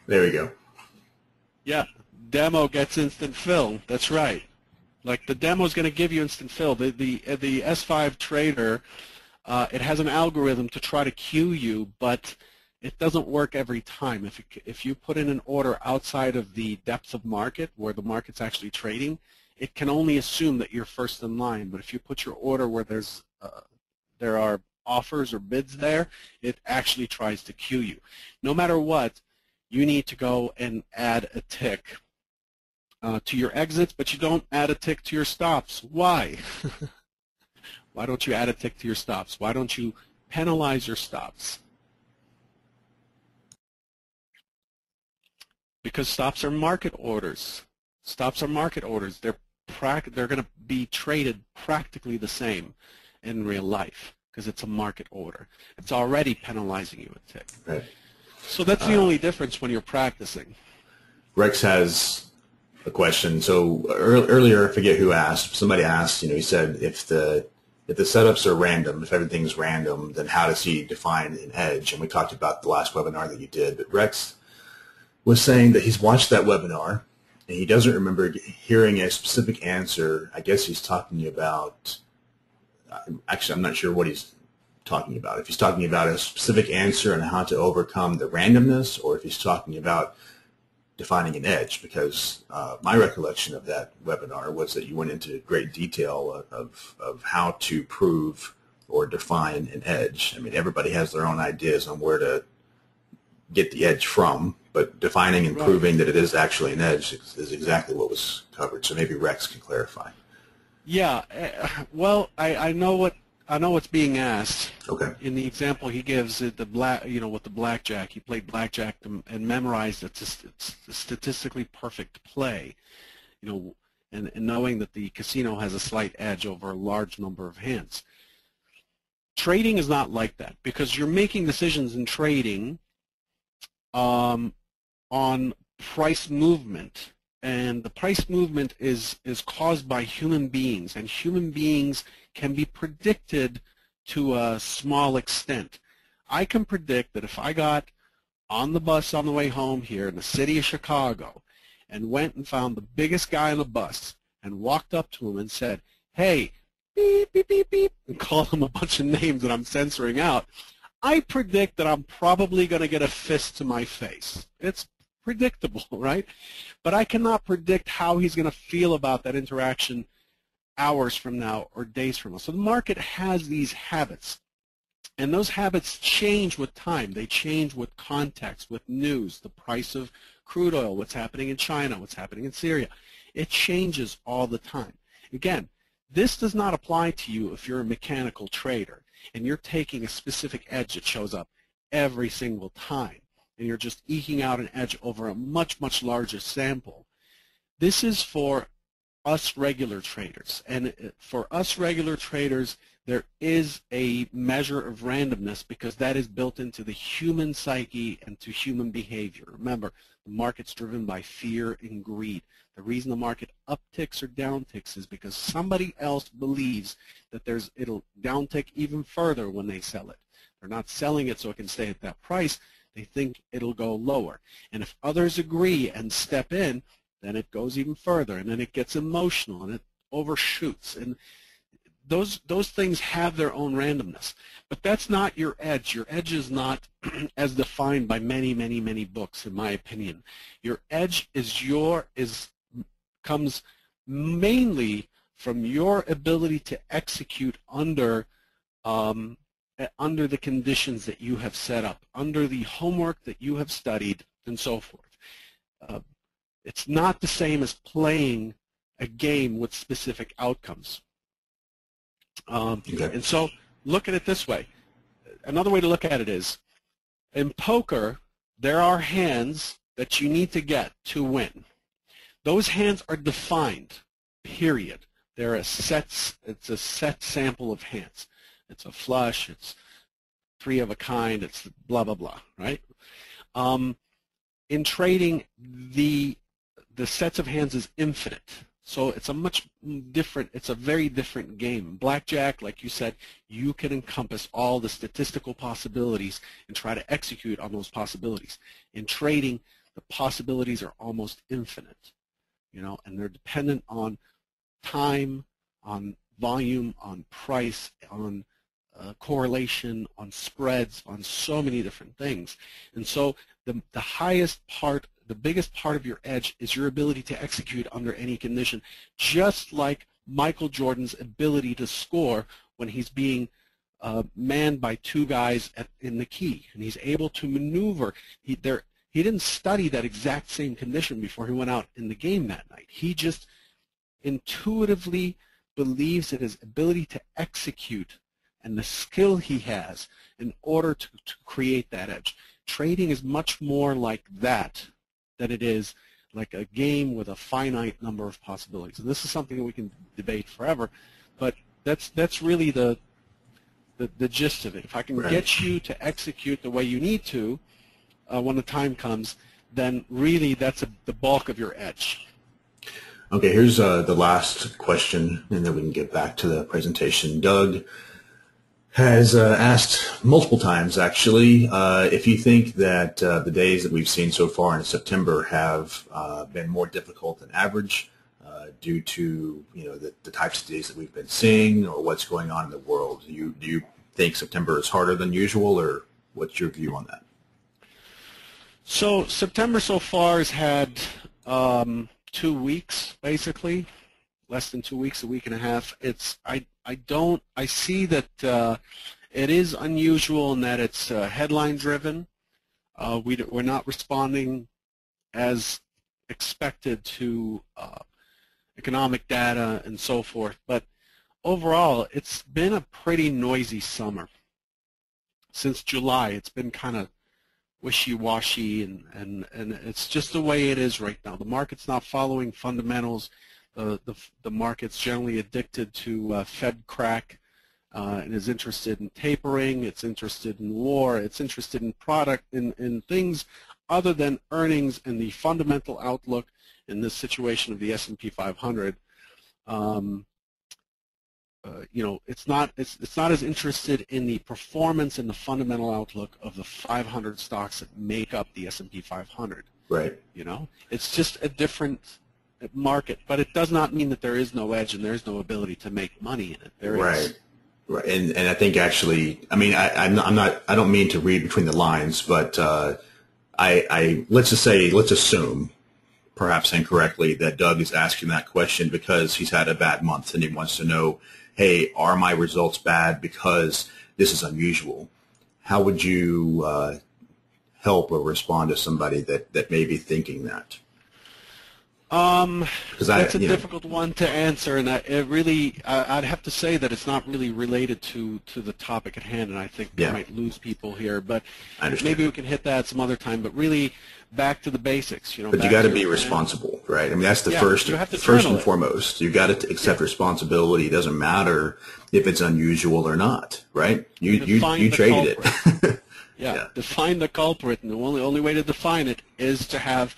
There we go. Yeah, demo gets instant fill. That's right. Like the demo is going to give you instant fill. The S5 trader, it has an algorithm to try to queue you, but it doesn't work every time. If you put in an order outside of the depth of market, where the market's actually trading, it can only assume that you're first in line. But if you put your order where there are offers or bids there, it actually tries to queue you. No matter what, you need to go and add a tick to your exits, but you don't add a tick to your stops. Why? Why don't you add a tick to your stops? Why don't you penalize your stops? Because stops are market orders. Stops are market orders. They're going to be traded practically the same in real life because it's a market order. It's already penalizing you a tick. Right. So that's the only difference when you're practicing. Rex has a question. So earlier, I forget who asked. Somebody asked. He said if the setups are random, if everything's random, then how does he define an edge? And we talked about the last webinar that you did. But Rex was saying that he's watched that webinar and he doesn't remember hearing a specific answer. I guess he's talking about. Actually, I'm not sure what he's talking about. If he's talking about a specific answer and how to overcome the randomness, or if he's talking about defining an edge, because my recollection of that webinar was that you went into great detail of how to prove or define an edge. I mean, everybody has their own ideas on where to get the edge from, but defining and proving that it is actually an edge is exactly what was covered. So maybe Rex can clarify. Yeah, well, I know what's being asked. Okay. In the example he gives, with the blackjack, he played blackjack and memorized a statistically perfect play, and knowing that the casino has a slight edge over a large number of hands. Trading is not like that because you're making decisions in trading on price movement. And the price movement is caused by human beings, and human beings can be predicted to a small extent. I can predict that if I got on the bus on the way home here in the city of Chicago and went and found the biggest guy on the bus and walked up to him and said, hey, beep, beep, beep, beep, and called him a bunch of names that I'm censoring out, I predict that I'm probably going to get a fist to my face. It's predictable, right? But I cannot predict how he's going to feel about that interaction hours from now or days from now. So the market has these habits, and those habits change with time. They change with context, with news, the price of crude oil, what's happening in China, what's happening in Syria. It changes all the time. Again, this does not apply to you if you're a mechanical trader and you're taking a specific edge that shows up every single time, and you're just eking out an edge over a much, much larger sample. This is for us regular traders. And for us regular traders, there is a measure of randomness because that is built into the human psyche and to human behavior. Remember, the market's driven by fear and greed. The reason the market upticks or downticks is because somebody else believes that it'll downtick even further when they sell it. They're not selling it so it can stay at that price. They think it'll go lower. And if others agree and step in, then it goes even further, and then it gets emotional, and it overshoots. And those things have their own randomness. But that's not your edge. Your edge is not as defined by many, many, many books, in my opinion. Your edge comes mainly from your ability to execute under under the conditions that you have set up, under the homework that you have studied, and so forth. It's not the same as playing a game with specific outcomes. And so look at it this way. Another way to look at it is, in poker, there are hands that you need to get to win. Those hands are defined, period. They're it's a set sample of hands. It's a flush, it's three of a kind, it's blah, blah, blah, right? In trading, the sets of hands is infinite. So it's a very different game. Blackjack, like you said, you can encompass all the statistical possibilities and try to execute on those possibilities. In trading, the possibilities are almost infinite, and they're dependent on time, on volume, on price, on correlation, on spreads, on so many different things. And so the biggest part of your edge is your ability to execute under any condition, just like Michael Jordan's ability to score when he's being manned by two guys in the key, and he's able to maneuver. He didn't study that exact same condition before he went out in the game that night. He just intuitively believes in his ability to execute and the skill he has in order to create that edge. Trading is much more like that than it is like a game with a finite number of possibilities. And this is something that we can debate forever, but that's really the gist of it. If I can get you to execute the way you need to when the time comes, then really that's the bulk of your edge. Okay, here's the last question, and then we can get back to the presentation. Doug has asked multiple times, actually, if you think that the days that we've seen so far in September have been more difficult than average due to the types of days that we've been seeing, or what's going on in the world. Do you think September is harder than usual, or what's your view on that? So September so far has had 2 weeks, basically. Less than 2 weeks, a week and a half. I see that it is unusual in that it's headline driven. We're not responding as expected to economic data and so forth. But overall, it's been a pretty noisy summer. Since July, it's been kind of wishy-washy, and it's just the way it is right now. The market's not following fundamentals. The market's generally addicted to Fed crack and is interested in tapering. It's interested in war. It's interested in in things other than earnings and the fundamental outlook in this situation of the S&P 500. It's not as interested in the performance and the fundamental outlook of the 500 stocks that make up the S&P 500. Right. It's just a different market, but it does not mean that there is no edge and there is no ability to make money in it. There is. Right. And I think actually, I mean, I don't mean to read between the lines, but let's assume, perhaps incorrectly, that Doug is asking that question because he's had a bad month and he wants to know, hey, are my results bad because this is unusual? How would you help or respond to somebody that may be thinking that? That's a difficult one to answer, and I'd have to say that it's not really related to the topic at hand, and I think we might lose people here. But maybe we can hit that some other time. But really, back to the basics. But you got to be responsible, right? I mean, that's the first and foremost. You got to accept responsibility. It doesn't matter if it's unusual or not, right? You traded it. Define the culprit, and the only way to define it is to have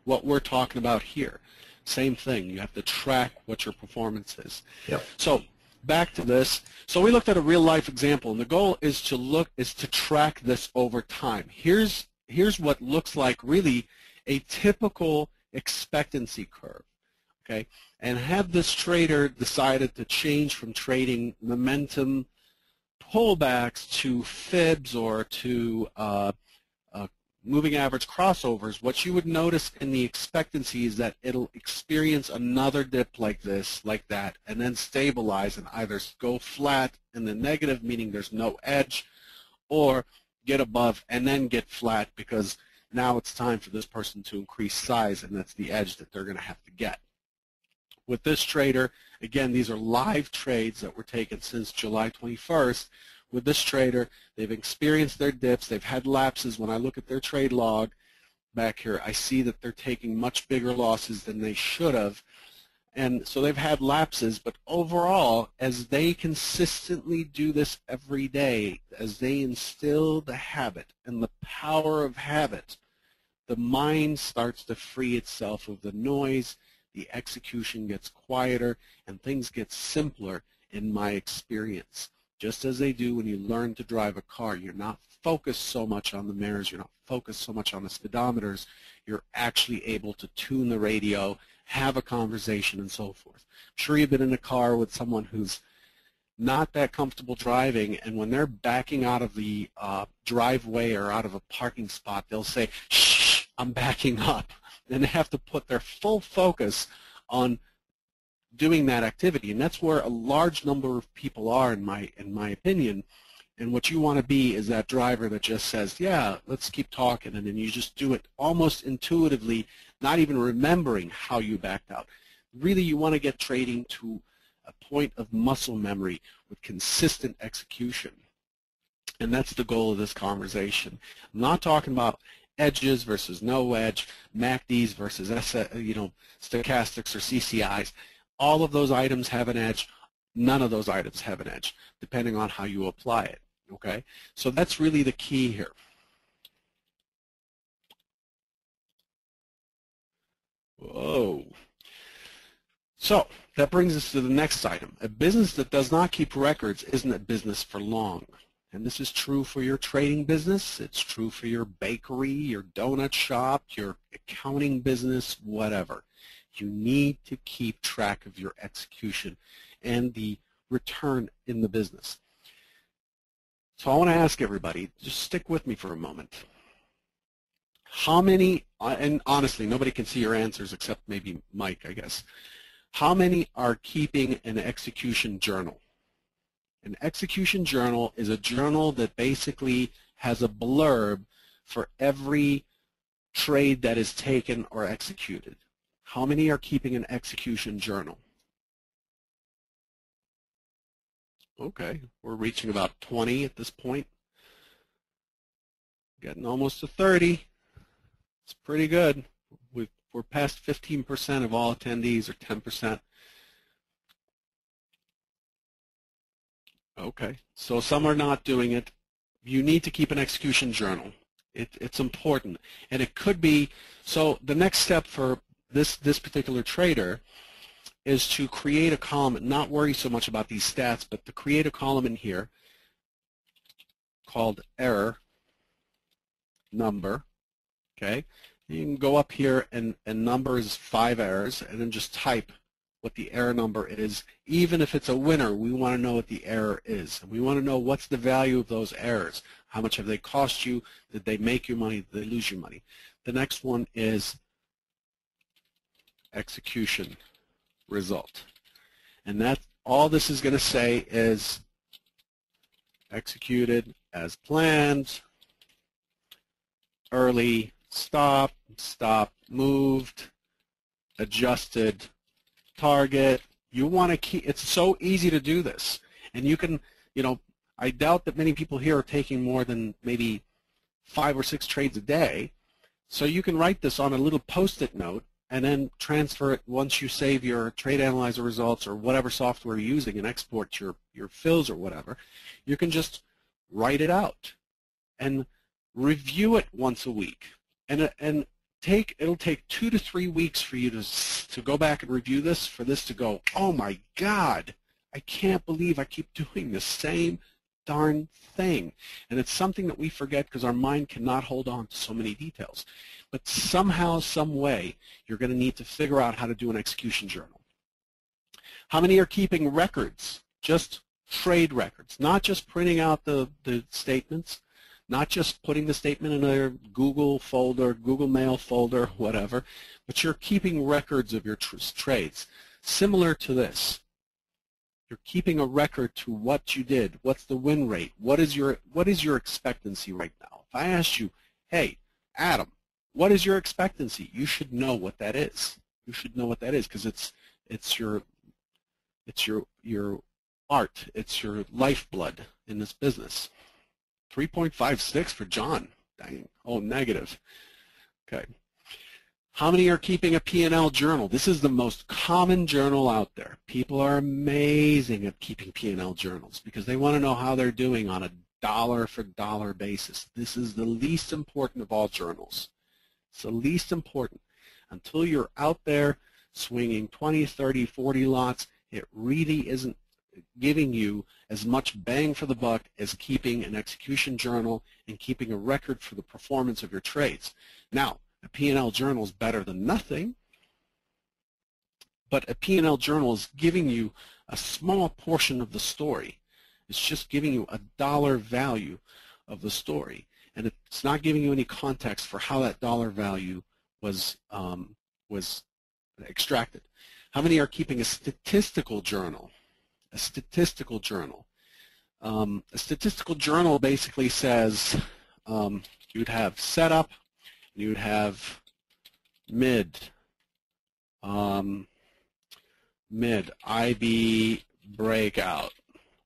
what we're talking about here. Same thing. You have to track what your performance is. Yep. So back to this. So we looked at a real life example, and the goal is to track this over time. Here's what looks like really a typical expectancy curve. Okay, and had this trader decided to change from trading momentum pullbacks to fibs or to moving average crossovers, what you would notice in the expectancy is that it'll experience another dip like this, like that, and then stabilize and either go flat in the negative, meaning there's no edge, or get above and then get flat because now it's time for this person to increase size, and that's the edge that they're going to have to get. With this trader, again, these are live trades that were taken since July 21st. With this trader, they've experienced their dips. They've had lapses. When I look at their trade log back here, I see that they're taking much bigger losses than they should have. And so they've had lapses, but overall, as they consistently do this every day, as they instill the habit and the power of habit, the mind starts to free itself of the noise, the execution gets quieter, and things get simpler in my experience. Just as they do when you learn to drive a car. You're not focused so much on the mirrors, you're not focused so much on the speedometers, you're actually able to tune the radio, have a conversation, and so forth. I'm sure you've been in a car with someone who's not that comfortable driving, and when they're backing out of the driveway or out of a parking spot, they'll say, "Shh, I'm backing up." And they have to put their full focus on doing that activity, and that's where a large number of people are, in my opinion. And what you want to be is that driver that just says, yeah, let's keep talking, and then you just do it almost intuitively, not even remembering how you backed out. Really, you want to get trading to a point of muscle memory with consistent execution, and that's the goal of this conversation. I'm not talking about edges versus no edge, MACDs versus stochastics or CCIs. All of those items have an edge. None of those items have an edge, depending on how you apply it. Okay, so that's really the key here. Whoa. So that brings us to the next item. A business that does not keep records isn't a business for long. And this is true for your trading business. It's true for your bakery, your donut shop, your accounting business, whatever. You need to keep track of your execution and the return in the business. So I want to ask everybody, just stick with me for a moment. How many, and honestly, nobody can see your answers except maybe Mike, I guess. How many are keeping an execution journal? An execution journal is a journal that basically has a blurb for every trade that is taken or executed. How many are keeping an execution journal? Okay, we're reaching about 20 at this point. Getting almost to 30. It's pretty good. We're past 15% of all attendees, or 10%. Okay, so some are not doing it. You need to keep an execution journal. It's important. And it could be, so the next step for this particular trader is to create a column, not worry so much about these stats, but to create a column in here called error number. Okay, you can go up here and number is 5 errors, and then just type what the error number is. Even if it's a winner, we want to know what the error is. And we want to know what's the value of those errors. How much have they cost you? Did they make you money? Did they lose you money? The next one is execution result. And that all this is going to say is executed as planned, early, stop, moved, adjusted, target. You want to keep, it's so easy to do this. And you can, I doubt that many people here are taking more than maybe 5 or 6 trades a day. So you can write this on a little Post-it note and then transfer it once you save your trade analyzer results or whatever software you're using and export your fills or whatever. You can just write it out and review it once a week. And it'll take 2 to 3 weeks for you to go back and review this, for this to go, oh my God, I can't believe I keep doing the same darn thing. And it's something that we forget because our mind cannot hold on to so many details. But somehow, some way, you're going to need to figure out how to do an execution journal. How many are keeping records? Just trade records, not just printing out the statements, Not just putting the statement in a Google folder, Google Mail folder, whatever, but you're keeping records of your trades. Similar to this. You're keeping a record to what you did. What's the win rate? What is your expectancy right now? If I asked you, hey, Adam, what is your expectancy? You should know what that is. You should know what that is because it's your art. It's your lifeblood in this business. 3.56 for John. Dang. Oh, negative. Okay. How many are keeping a P&L journal? This is the most common journal out there. People are amazing at keeping P&L journals because they want to know how they're doing on a dollar-for-dollar basis. This is the least important of all journals. It's the least important. Until you're out there swinging 20, 30, 40 lots, it really isn't giving you as much bang for the buck as keeping an execution journal and keeping a record for the performance of your trades. Now, a P&L journal is better than nothing, but a P&L journal is giving you a small portion of the story. It's just giving you a dollar value of the story, and it's not giving you any context for how that dollar value was extracted. How many are keeping a statistical journal? A statistical journal. A statistical journal basically says you'd have setup, you'd have mid, IB breakout,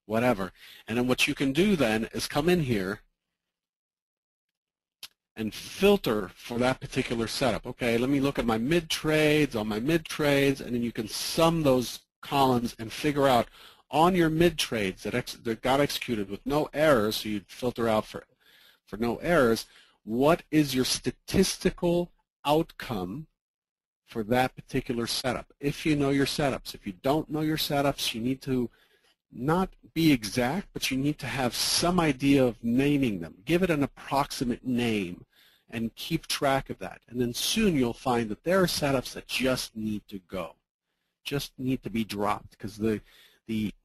whatever. And then what you can do then is come in here and filter for that particular setup. Okay, let me look at my mid trades, on my mid trades, and then you can sum those columns and figure out on your mid trades that got executed with no errors, so you'd filter out for no errors, what is your statistical outcome for that particular setup? If you know your setups. If you don't know your setups, you need to not be exact, but you need to have some idea of naming them. Give it an approximate name and keep track of that. And then soon you'll find that there are setups that just need to go, just need to be dropped because the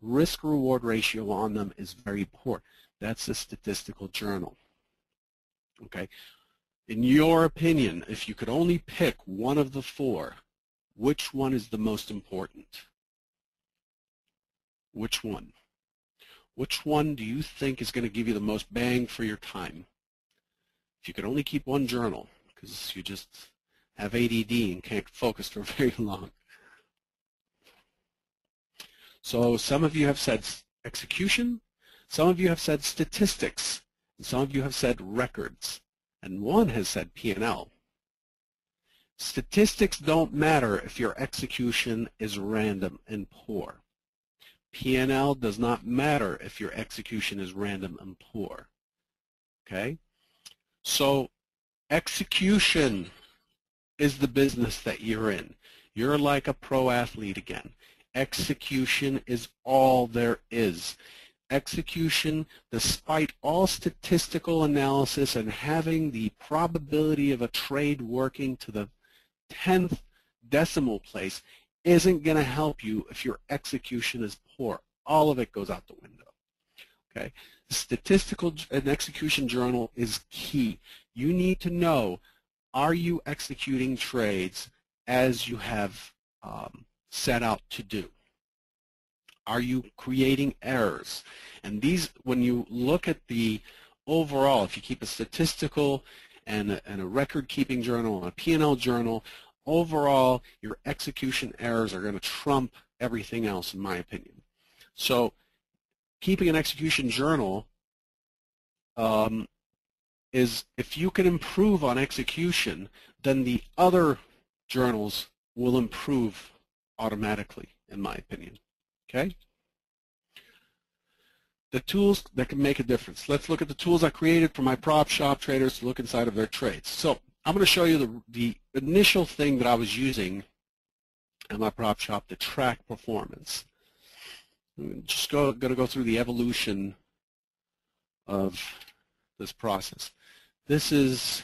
risk-reward ratio on them is very poor. That's a statistical journal. Okay. In your opinion, if you could only pick one of the four, which one is the most important? Which one? Which one do you think is going to give you the most bang for your time? If you could only keep one journal, because you just have ADD and can't focus for very long. So some of you have said execution, some of you have said statistics, and some of you have said records, and one has said P&L. Statistics don't matter if your execution is random and poor. P&L does not matter if your execution is random and poor. Okay? So execution is the business that you're in. You're like a pro athlete again. Execution is all there is. Execution, despite all statistical analysis and having the probability of a trade working to the 10th decimal place, isn't going to help you if your execution is poor. All of it goes out the window. Okay? The statistical and execution journal is key. You need to know, are you executing trades as you have set out to do? Are you creating errors? And these, when you look at the overall, if you keep a statistical and a record-keeping journal and a P&L journal, overall, your execution errors are going to trump everything else, in my opinion. So keeping an execution journal is, if you can improve on execution, then the other journals will improve automatically, in my opinion. Okay? The tools that can make a difference. Let's look at the tools I created for my prop shop traders to look inside of their trades. So I'm going to show you the initial thing that I was using in my prop shop to track performance. I'm just going to go through the evolution of this process. This is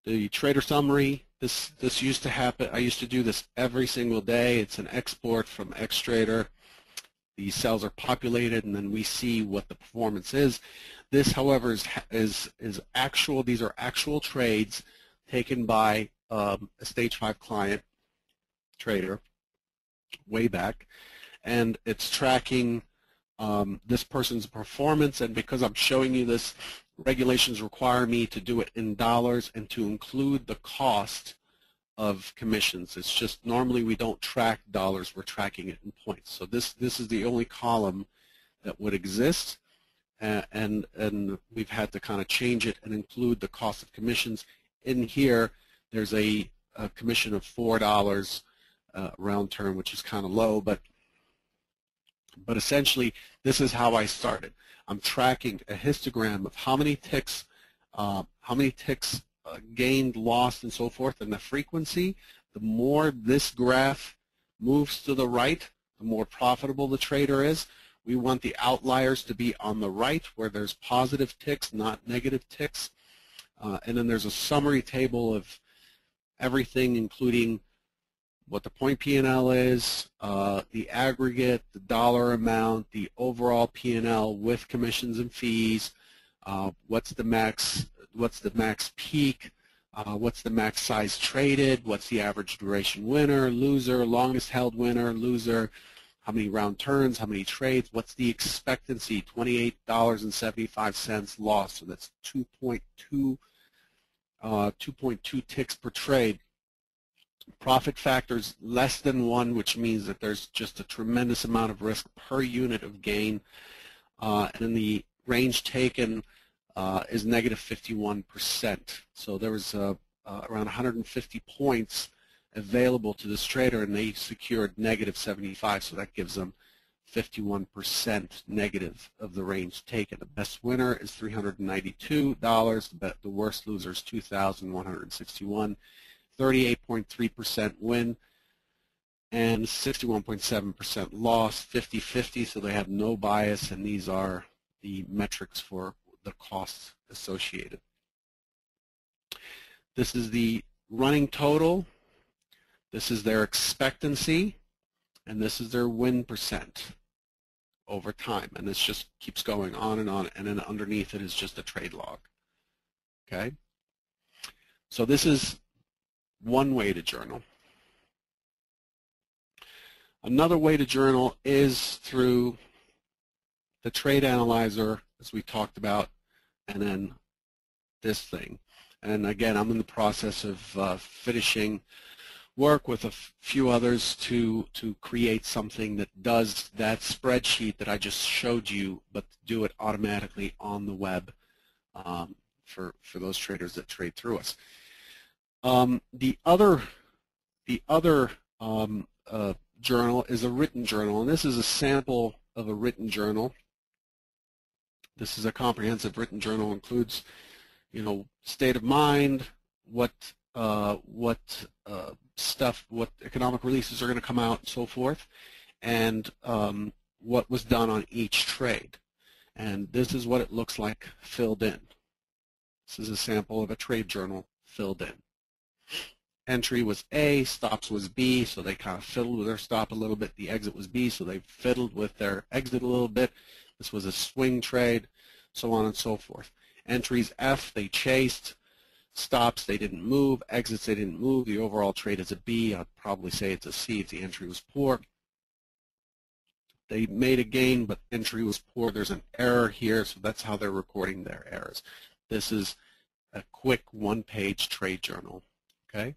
the trader summary. This used to happen. I used to do this every single day. It's an export from XTrader. the cells are populated, and then we see what the performance is. This, however, is actual. These are actual trades taken by a stage 5 client trader way back, and it's tracking this person's performance. And because I'm showing you this, regulations require me to do it in dollars and to include the cost of commissions. It's just normally we don't track dollars, we're tracking it in points. So this is the only column that would exist, and we've had to kind of change it and include the cost of commissions. In here, there's a commission of $4 round term, which is kind of low, but essentially this is how I started. I'm tracking a histogram of how many ticks gained, lost, and so forth, and the frequency. The more this graph moves to the right, the more profitable the trader is. We want the outliers to be on the right where there's positive ticks, not negative ticks. And then there's a summary table of everything, including what the point P&L is, the aggregate, the dollar amount, the overall P&L with commissions and fees, what's the max peak, what's the max size traded, what's the average duration winner, loser, longest held winner, loser, how many round turns, how many trades, what's the expectancy, $28.75 loss, so that's 2.2 ticks per trade. Profit factors less than 1, which means that there's just a tremendous amount of risk per unit of gain, and then the range taken is negative 51%. So there was around 150 points available to this trader, and they secured negative 75, so that gives them 51% negative of the range taken. The best winner is $392. The worst loser is $2,161. 38.3% win and 61.7% loss, 50-50, so they have no bias, and these are the metrics for the costs associated. This is the running total, this is their expectancy, and this is their win percent over time, and this just keeps going on, and then underneath it is just a trade log. Okay, so this is one way to journal. Another way to journal is through the trade analyzer, as we talked about, and then this thing. And again, I'm in the process of finishing work with a few others to create something that does that spreadsheet that I just showed you, but do it automatically on the web for those traders that trade through us. The other journal is a written journal, and this is a sample of a written journal. This is a comprehensive written journal, includes, state of mind, what economic releases are going to come out, and so forth, and what was done on each trade. And this is what it looks like filled in. This is a sample of a trade journal filled in. Entry was A, stops was B, so they kind of fiddled with their stop a little bit. The exit was B, so they fiddled with their exit a little bit. This was a swing trade, so on and so forth. Entries F, they chased. Stops, they didn't move. Exits, they didn't move. The overall trade is a B. I'd probably say it's a C if the entry was poor. They made a gain, but entry was poor. There's an error here, so that's how they're recording their errors. This is a quick one-page trade journal. Okay.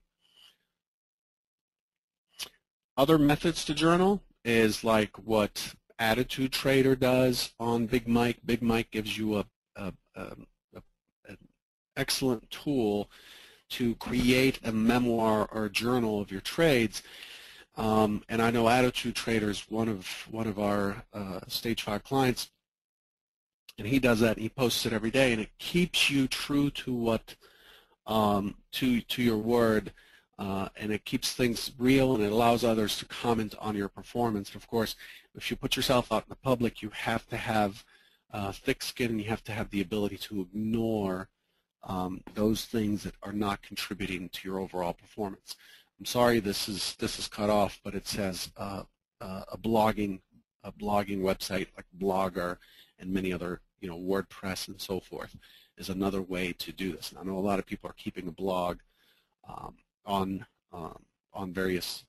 Other methods to journal is like what Attitude Trader does on Big Mike. Big Mike gives you an excellent tool to create a memoir or a journal of your trades. And I know Attitude Trader is one of our Stage 5 clients, and he does that. And he posts it every day, and it keeps you true to what to your word. And it keeps things real, and it allows others to comment on your performance. And of course, if you put yourself out in the public, you have to have thick skin, and you have to have the ability to ignore those things that are not contributing to your overall performance. I'm sorry this is cut off, but it says a blogging a blogging website like Blogger and many other, WordPress and so forth is another way to do this. And I know a lot of people are keeping a blog on various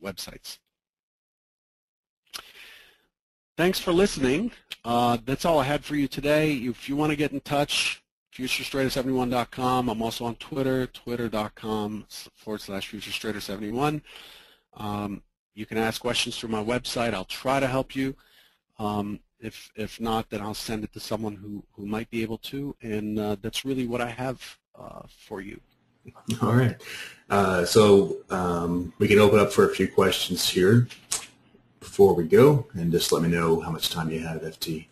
websites. Thanks for listening. That's all I had for you today. If you want to get in touch, futurestrader71.com. I'm also on Twitter, twitter.com/futurestrader71. You can ask questions through my website. I'll try to help you. If not, then I'll send it to someone who might be able to. And that's really what I have for you. All right. So we can open up for a few questions here before we go, and just let me know how much time you have, FT.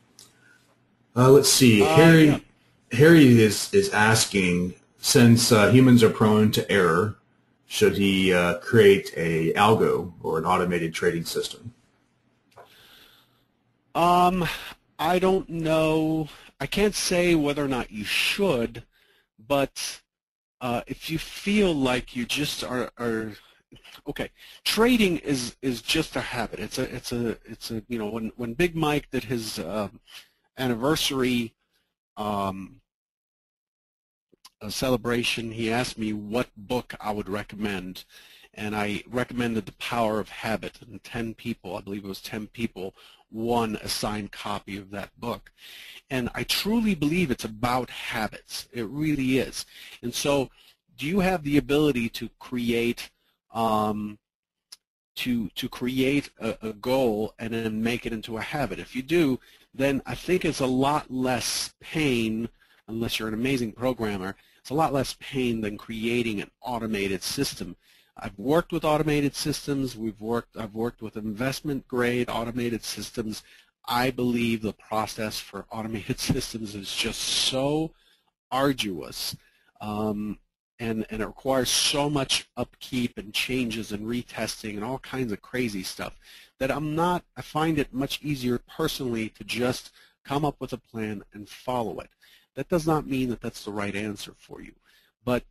Let's see. Harry is asking, since humans are prone to error, should he create a algo or an automated trading system? I don't know. I can't say whether or not you should, but if you feel like you just are okay, trading is just a habit. It's a when Big Mike did his anniversary celebration, he asked me what book I would recommend, and I recommended The Power of Habit, and 10 people, I believe it was 10 people, won a signed copy of that book. And I truly believe it's about habits. It really is. And so, do you have the ability to create create a goal and then make it into a habit? If you do, then I think it's a lot less pain, unless you're an amazing programmer, it's a lot less pain than creating an automated system. I've worked with automated systems. I've worked with investment-grade automated systems. I believe the process for automated systems is just so arduous, and it requires so much upkeep and changes and retesting and all kinds of crazy stuff that I find it much easier personally to just come up with a plan and follow it. That does not mean that that's the right answer for you, but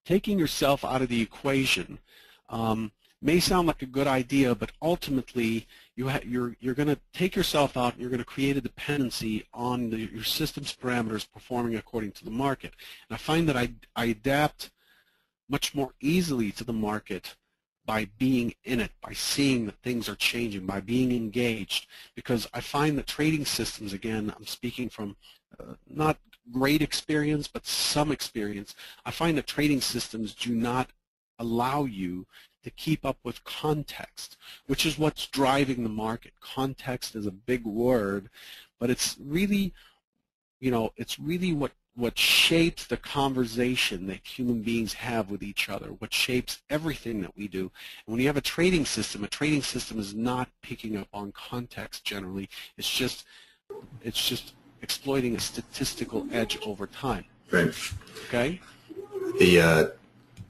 taking yourself out of the equation may sound like a good idea, but ultimately you're going to take yourself out and you're going to create a dependency on your system's parameters performing according to the market. And I find that I adapt much more easily to the market by being in it, by seeing that things are changing, by being engaged, because I find that trading systems, again, I'm speaking from not great experience, but some experience, I find that trading systems do not allow you to keep up with context, which is what's driving the market. Context is a big word, but it's really, it's really what shapes the conversation that human beings have with each other, what shapes everything that we do. And when you have a trading system is not picking up on context generally. It's just exploiting a statistical edge over time. Right. Okay?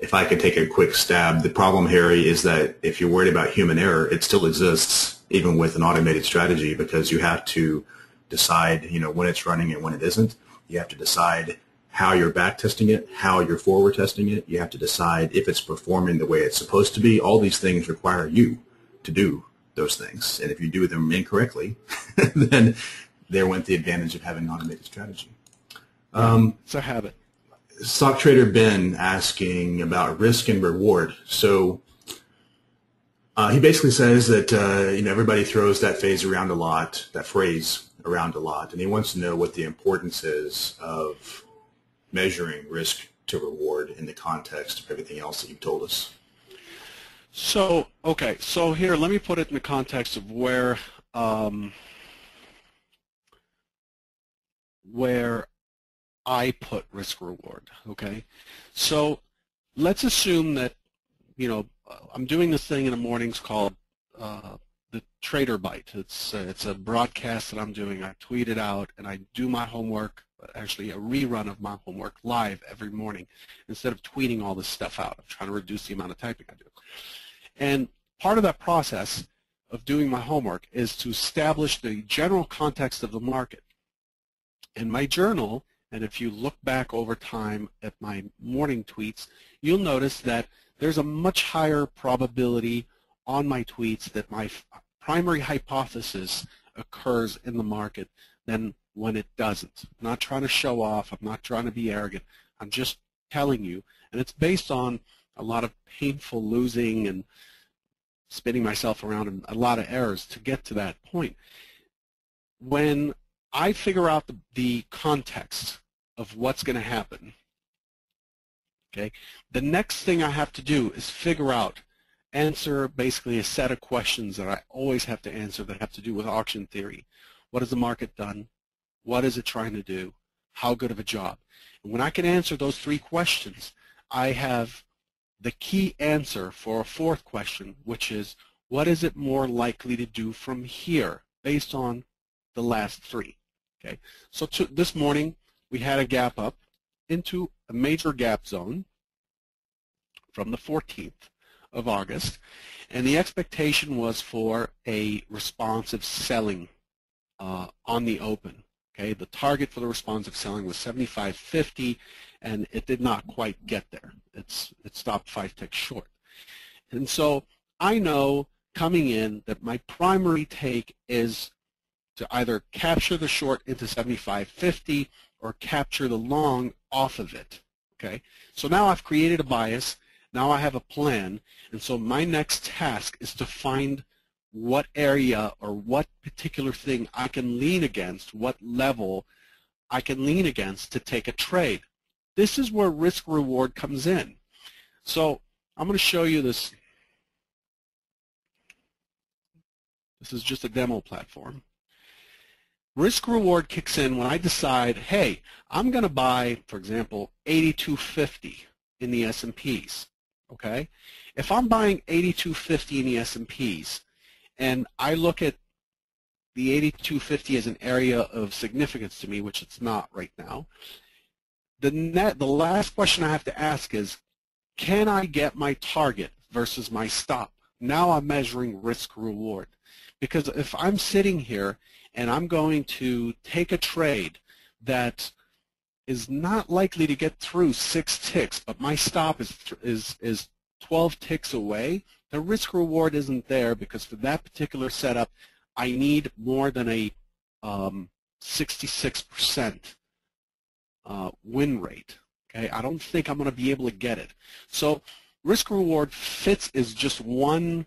If I could take a quick stab, the problem, Harry, is that if you're worried about human error, it still exists even with an automated strategy, because you have to decide, when it's running and when it isn't. You have to decide how you're back testing it, how you're forward testing it. You have to decide if it's performing the way it's supposed to be. All these things require you to do those things. And if you do them incorrectly, then there went the advantage of having an automated strategy. It's a habit. Stock Trader Ben asking about risk and reward. So he basically says that everybody throws that phrase around a lot, and he wants to know what the importance is of measuring risk to reward in the context of everything else that you've told us. So, okay, so here, let me put it in the context of where I put risk reward, okay? So let's assume that, I'm doing this thing in the mornings called the Trader Bite. It's a broadcast that I'm doing. I tweet it out, and I do my homework, actually a rerun of my homework live every morning instead of tweeting all this stuff out. I'm trying to reduce the amount of typing I do. And part of that process of doing my homework is to establish the general context of the market. In my journal, and if you look back over time at my morning tweets, you'll notice that there's a much higher probability on my tweets that my primary hypothesis occurs in the market than when it doesn't. I'm not trying to show off. I'm not trying to be arrogant. I'm just telling you, and it's based on a lot of painful losing and spinning myself around and a lot of errors to get to that point. When I figure out the context of what's going to happen, okay, the next thing I have to do is answer basically a set of questions that I always have to answer that have to do with auction theory. What has the market done? What is it trying to do? How good of a job? And when I can answer those three questions, I have the key answer for a fourth question, which is, what is it more likely to do from here based on the last three? Okay, so this morning we had a gap up into a major gap zone from the 14th of August, and the expectation was for a responsive selling on the open. Okay, the target for the responsive selling was 75.50, and it did not quite get there. It stopped 5 ticks short. And so I know coming in that my primary take is to either capture the short into 75.50 or capture the long off of it. Okay, so now I've created a bias. Now I have a plan, and so my next task is to find what area or what particular thing I can lean against, what level I can lean against to take a trade. This is where risk-reward comes in. So I'm going to show you this. This is just a demo platform. Risk-reward kicks in when I decide, hey, I'm going to buy, for example, 82.50 in the S&Ps. Okay? If I'm buying 82.50 in the S&Ps, and I look at the 82.50 as an area of significance to me, which it's not right now, the last question I have to ask is, can I get my target versus my stop? Now I'm measuring risk-reward. Because if I'm sitting here and I'm going to take a trade that is not likely to get through 6 ticks, but my stop is 12 ticks away, the risk-reward isn't there, because for that particular setup, I need more than a 66% win rate. Okay, I don't think I'm going to be able to get it. So risk-reward fits as just one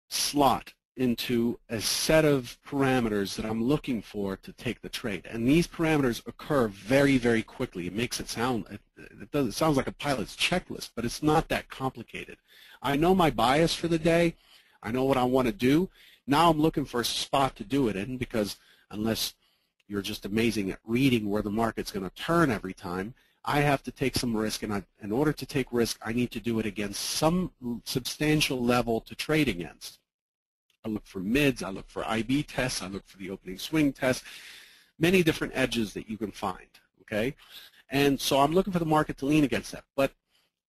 slot into a set of parameters that I'm looking for to take the trade. And these parameters occur very, very quickly. It makes it sound, it sounds like a pilot's checklist, but it's not that complicated. I know my bias for the day. I know what I want to do. Now I'm looking for a spot to do it in, because unless you're just amazing at reading where the market's going to turn every time, I have to take some risk, and in order to take risk, I need to do it against some substantial level to trade against. I look for mids, I look for IB tests, I look for the opening swing test, many different edges that you can find, okay? And so I'm looking for the market to lean against that. But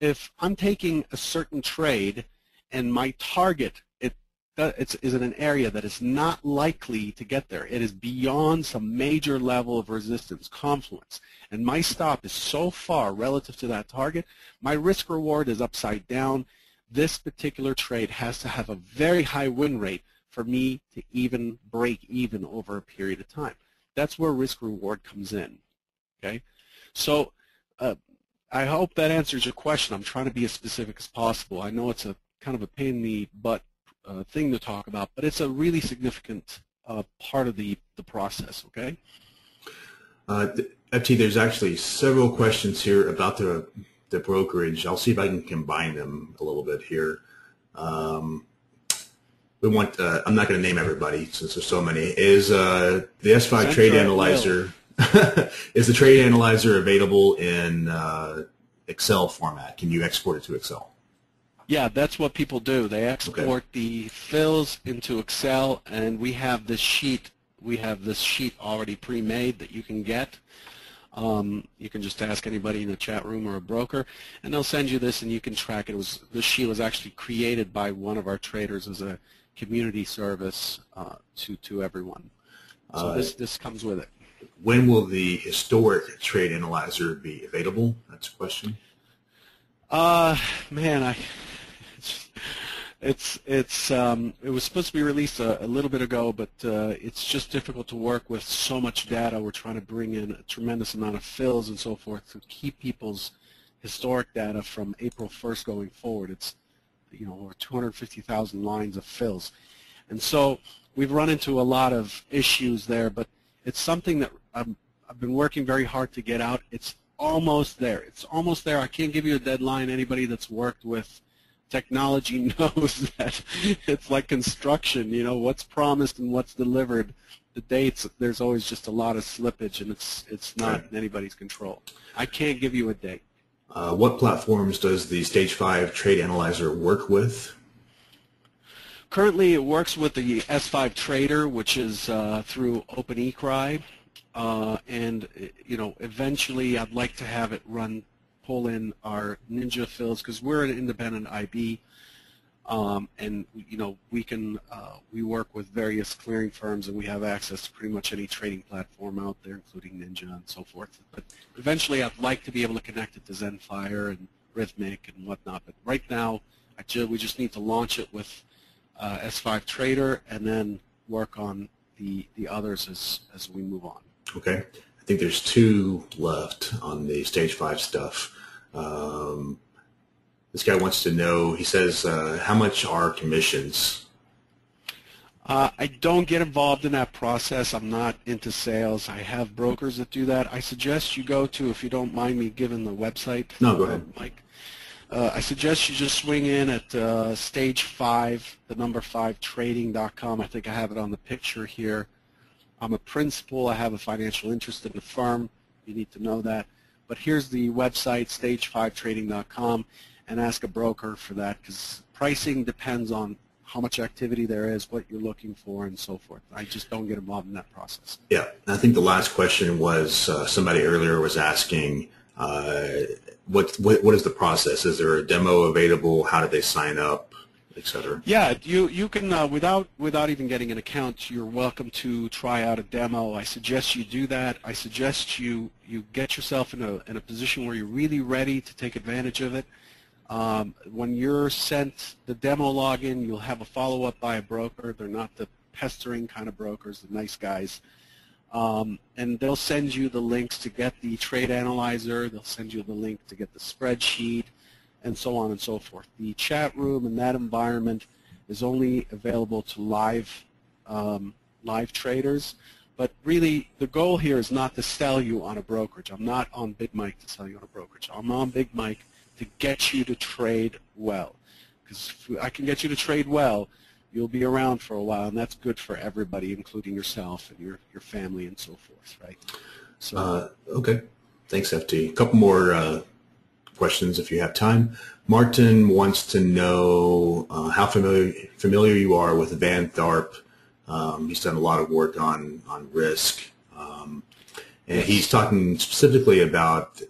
if I'm taking a certain trade and my target is in an area that is not likely to get there, it is beyond some major level of resistance, confluence, and my stop is so far relative to that target, my risk reward is upside down. This particular trade has to have a very high win rate for me to even break even over a period of time. That's where risk reward comes in. Okay, so I hope that answers your question. I'm trying to be as specific as possible. I know it's a kind of a pain in the butt thing to talk about, but it's a really significant part of the process. Okay. FT, there's actually several questions here about the brokerage. I'll see if I can combine them a little bit here. We want, I'm not going to name everybody since there's so many. Is the S5 Trade Analyzer, is the Trade Analyzer available in Excel format? Can you export it to Excel? Yeah, that's what people do. They export the fills into Excel, and we have this sheet. We have this sheet already pre-made that you can get. You can just ask anybody in the chat room or a broker, and they'll send you this, and you can track it. This sheet was actually created by one of our traders as a community service to everyone. So this comes with it. When will the historic Trade Analyzer be available? That's a question. Man, It was supposed to be released a little bit ago, but it's just difficult to work with so much data. We're trying to bring in a tremendous amount of fills and so forth to keep people's historic data from April 1st going forward. It's, you know, over 250,000 lines of fills, and so we've run into a lot of issues there. But it's something that I've been working very hard to get out. It's almost there. It's almost there. I can't give you a deadline. Anybody that's worked with technology knows that it's like construction. You know, what's promised and what's delivered, the dates, there's always just a lot of slippage, and it's not in anybody's control. I can't give you a date. What platforms does the Stage 5 Trade Analyzer work with? Currently, it works with the S5 Trader, which is through OpenECRI, and you know, eventually I'd like to have it pull in our Ninja fills, because we're an independent IB, and you know, we work with various clearing firms, and we have access to pretty much any trading platform out there, including Ninja and so forth. But eventually, I'd like to be able to connect it to Zenfire and Rithmic and whatnot. But right now, we just need to launch it with S5 Trader, and then work on the others as we move on. Okay. I think there's two left on the Stage 5 stuff. This guy wants to know, he says, how much are commissions? I don't get involved in that process. I'm not into sales. I have brokers that do that. I suggest you go to, if you don't mind me giving the website. No, go ahead. Mike. I suggest you just swing in at Stage 5, the number 5 trading.com. I think I have it on the picture here. I'm a principal. I have a financial interest in the firm. You need to know that. But here's the website, stage5trading.com, and ask a broker for that, because pricing depends on how much activity there is, what you're looking for, and so forth. I just don't get involved in that process. Yeah, I think the last question was somebody earlier was asking, what is the process? Is there a demo available? How do they sign up, et cetera? Yeah, you can without even getting an account, you're welcome to try out a demo. I suggest you do that. I suggest you get yourself in a position where you're really ready to take advantage of it. When you're sent the demo login, you'll have a follow-up by a broker. They're not the pestering kind of brokers, the nice guys. And they'll send you the links to get the trade analyzer. They'll send you the link to get the spreadsheet, and so on and so forth. The chat room in that environment is only available to live traders. But really, the goal here is not to sell you on a brokerage. I'm not on Big Mike to sell you on a brokerage. I'm on Big Mike to get you to trade well. Because if I can get you to trade well, you'll be around for a while, and that's good for everybody, including yourself and your family and so forth, right? So, okay. Thanks, FT. A couple more questions if you have time. Martin wants to know how familiar you are with Van Tharp. He's done a lot of work on risk. And he's talking specifically about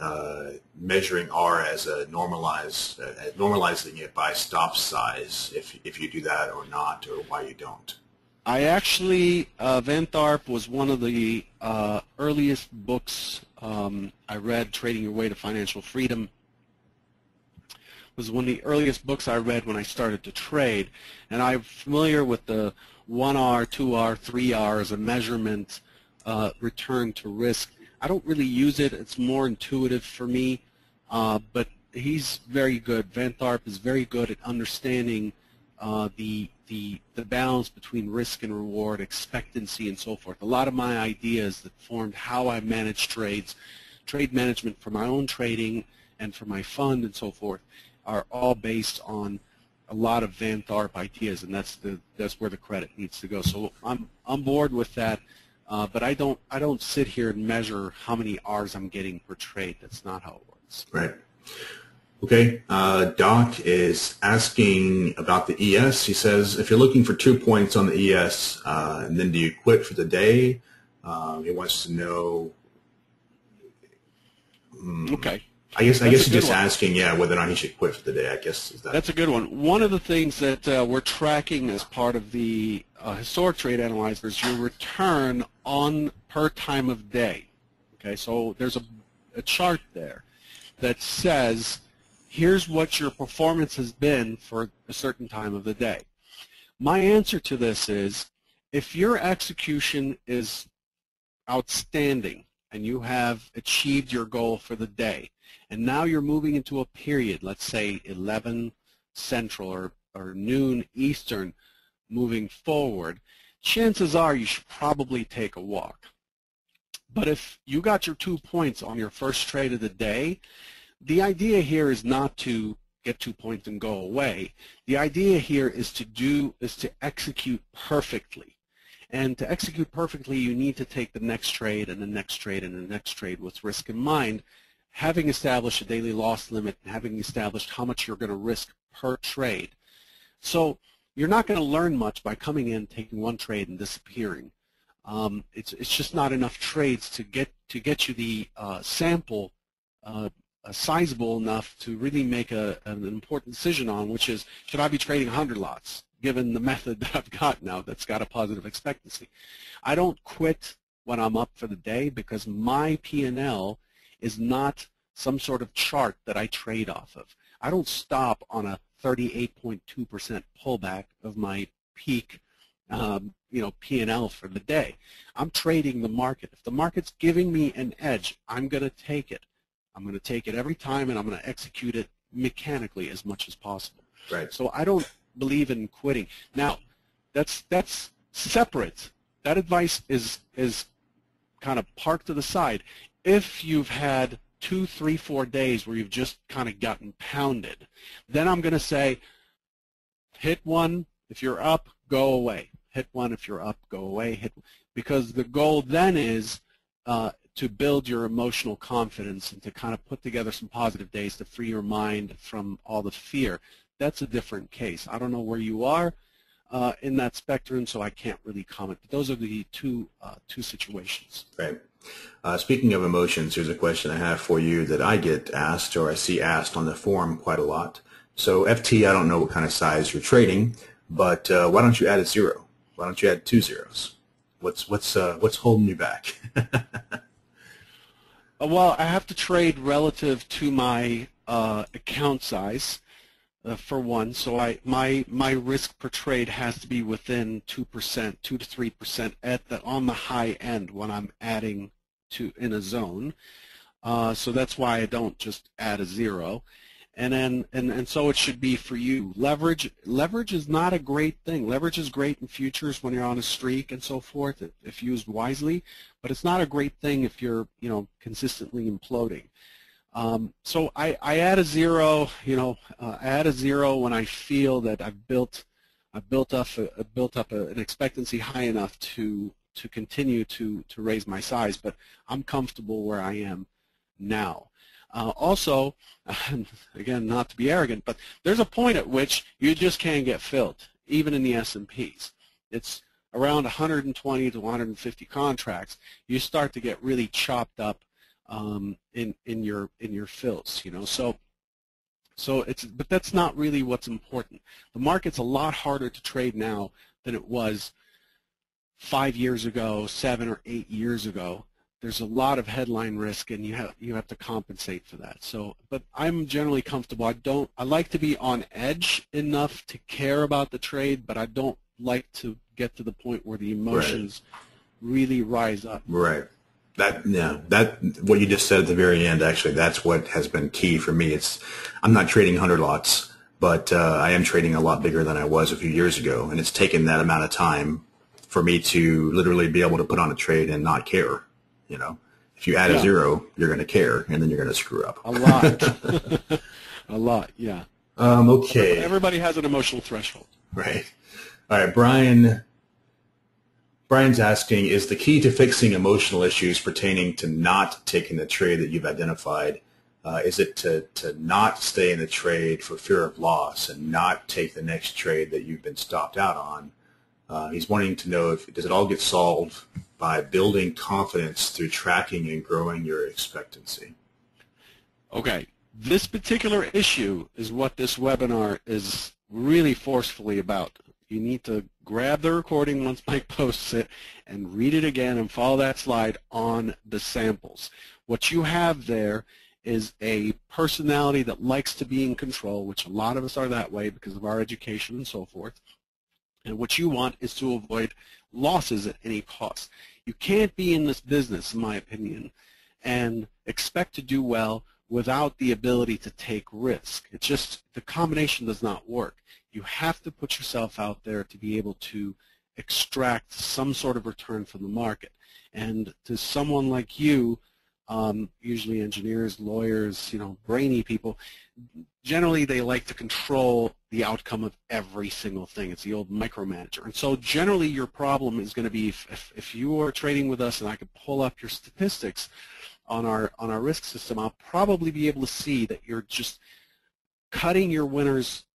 measuring R as a normalizing it by stop size, if you do that or not, or why you don't. I actually, Van Tharp was one of the earliest books I read. Trading Your Way to Financial Freedom was one of the earliest books I read when I started to trade, and I'm familiar with the 1R, 2R, 3R as a measurement return to risk. I don't really use it. It's more intuitive for me, but he's very good. Van Tharp is very good at understanding the balance between risk and reward, expectancy, and so forth. A lot of my ideas that formed how I manage trades, trade management for my own trading and for my fund and so forth, are all based on a lot of Van Tharp ideas, and that's where the credit needs to go. So I'm on board with that, but I don't sit here and measure how many R's I'm getting per trade. That's not how it works. Right. Okay. Doc is asking about the ES. He says, if you're looking for 2 points on the ES, and then do you quit for the day? He wants to know. Okay. I guess he's just asking, whether or not he should quit for the day. I guess is that. That's a good one. One of the things that we're tracking as part of the historic trade analyzer is your return on per time of day. Okay, so there's a chart there that says here's what your performance has been for a certain time of the day. My answer to this is, if your execution is outstanding and you have achieved your goal for the day, and now you're moving into a period, let's say 11 Central or noon Eastern moving forward, chances are you should probably take a walk. But if you got your 2 points on your first trade of the day, the idea here is not to get 2 points and go away. The idea here is to execute perfectly. And to execute perfectly, you need to take the next trade and the next trade and the next trade with risk in mind, having established a daily loss limit and having established how much you're going to risk per trade. So you're not going to learn much by coming in, taking one trade, and disappearing. It's just not enough trades to get you the sample sizable enough to really make an important decision on, which is, should I be trading 100 lots, given the method that I've got now that's got a positive expectancy. I don't quit when I'm up for the day, because my P&L is not some sort of chart that I trade off of. I don't stop on a 38.2% pullback of my peak P&L for the day. I'm trading the market. If the market's giving me an edge, I'm going to take it. I'm going to take it every time, and I'm going to execute it mechanically as much as possible. Right. So I don't believe in quitting. Now, that's separate. That advice is kind of parked to the side. If you've had 2, 3, 4 days where you've just kind of gotten pounded, then I'm going to say, hit one. If you're up, go away. Hit one. If you're up, go away. Because the goal then is to build your emotional confidence and to kind of put together some positive days to free your mind from all the fear. That's a different case. I don't know where you are in that spectrum, so I can't really comment. But those are the two situations. Right. Speaking of emotions, here's a question I have for you that I get asked, or I see asked on the forum quite a lot. So FT, I don't know what kind of size you're trading, but why don't you add a zero? Why don't you add 2 zeros? What's holding you back? Well, I have to trade relative to my account size, for one. So my risk per trade has to be within 2%, 2 to 3% on the high end when I'm adding in a zone. So that's why I don't just add a zero. And so it should be for you. Leverage is not a great thing. Leverage is great in futures when you're on a streak and so forth, if used wisely, but it's not a great thing if you're consistently imploding. So I add a zero. I add a zero when I feel that I've built up an expectancy high enough to continue to raise my size, but I'm comfortable where I am now. Also, again, not to be arrogant, but there's a point at which you just can't get filled, even in the S&Ps. It's around 120 to 150 contracts. You start to get really chopped up in your fills, but that's not really what's important. The market's a lot harder to trade now than it was 5 years ago, 7 or 8 years ago. There's a lot of headline risk, and you have to compensate for that. So, but I'm generally comfortable. I like to be on edge enough to care about the trade, but I don't like to get to the point where the emotions really rise up. Right. That what you just said at the very end, actually, that's what has been key for me. I'm not trading 100 lots, but I am trading a lot bigger than I was a few years ago, and it's taken that amount of time for me to literally be able to put on a trade and not care. If you add a zero, you're going to care, and then you're going to screw up. A lot. A lot, yeah. Okay. Everybody has an emotional threshold. Right. All right, Brian's asking, is the key to fixing emotional issues pertaining to not taking the trade that you've identified, is it to not stay in the trade for fear of loss and not take the next trade that you've been stopped out on? He's wanting to know, does it all get solved by building confidence through tracking and growing your expectancy? Okay. This particular issue is what this webinar is really forcefully about. You need to grab the recording once Mike posts it and read it again and follow that slide on the samples. What you have there is a personality that likes to be in control, which a lot of us are that way because of our education and so forth. And what you want is to avoid losses at any cost. You can't be in this business, in my opinion, and expect to do well without the ability to take risk. It's just, the combination does not work. You have to put yourself out there to be able to extract some sort of return from the market. And to someone like you, usually engineers, lawyers, brainy people, generally they like to control the outcome of every single thing. It's the old micromanager. And so generally your problem is going to be if you are trading with us and I could pull up your statistics on our risk system, I'll probably be able to see that you're just cutting your winners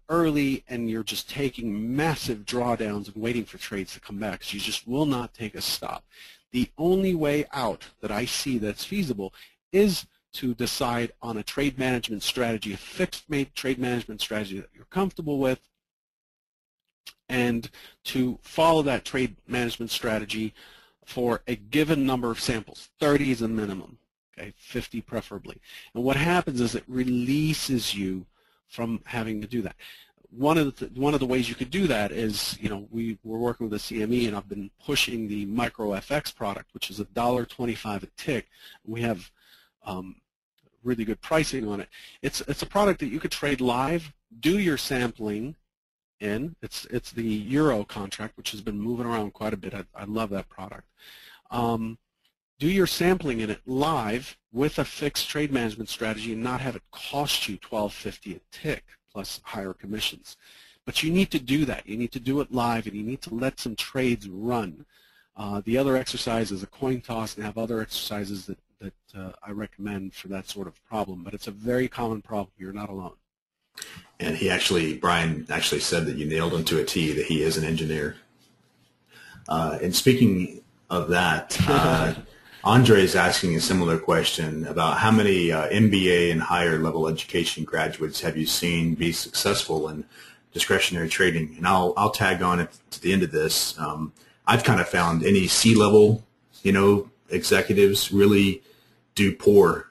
early, and you're just taking massive drawdowns and waiting for trades to come back, because you just will not take a stop. The only way out that I see that's feasible is to decide on a trade management strategy, a fixed trade management strategy that you're comfortable with, and to follow that trade management strategy for a given number of samples. 30 is a minimum, okay, 50 preferably. And what happens is it releases you from having to do that. One of the ways you could do that is, we're working with the CME, and I've been pushing the Micro FX product, which is $1.25 a tick. We have really good pricing on it. It's a product that you could trade live, do your sampling in. It's the Euro contract, which has been moving around quite a bit. I love that product. Do your sampling in it live with a fixed trade management strategy and not have it cost you $12.50 a tick plus higher commissions. But you need to do that. You need to do it live, and you need to let some trades run. The other exercise is a coin toss, and have other exercises that I recommend for that sort of problem. But it's a very common problem. You're not alone. And Brian actually said that you nailed him to a T, that he is an engineer. And speaking of that, Andre is asking a similar question about how many MBA and higher level education graduates have you seen be successful in discretionary trading? And I'll tag on at the end of this. I've kind of found any C-level, executives really do poorly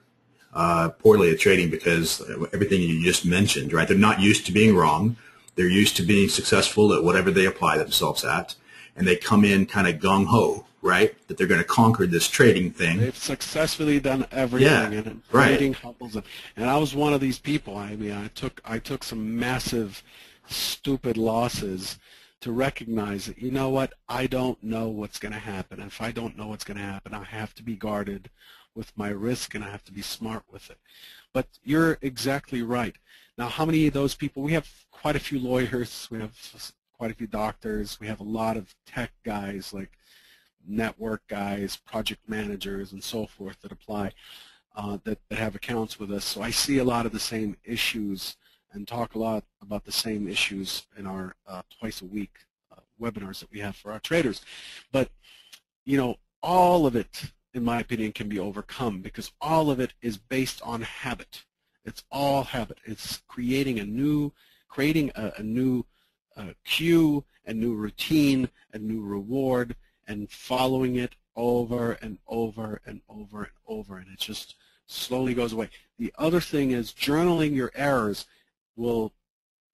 at trading because everything you just mentioned, right? They're not used to being wrong. They're used to being successful at whatever they apply themselves at, and they come in kind of gung-ho, right? That they're going to conquer this trading thing. They've successfully done everything, and trading humbles them. And I was one of these people. I mean, I took some massive, stupid losses to recognize that, you know what, I don't know what's going to happen. And if I don't know what's going to happen, I have to be guarded with my risk, and I have to be smart with it. But you're exactly right. Now, how many of those people? We have quite a few lawyers. We have quite a few doctors. We have a lot of tech guys, like network guys, project managers, and so forth that apply, that have accounts with us. So I see a lot of the same issues and talk a lot about the same issues in our twice-a-week webinars that we have for our traders. But, all of it, in my opinion, can be overcome because all of it is based on habit. It's all habit. It's creating a new cue, a new routine, a new reward, and following it over and over and over and over, and it just slowly goes away. The other thing is journaling your errors will,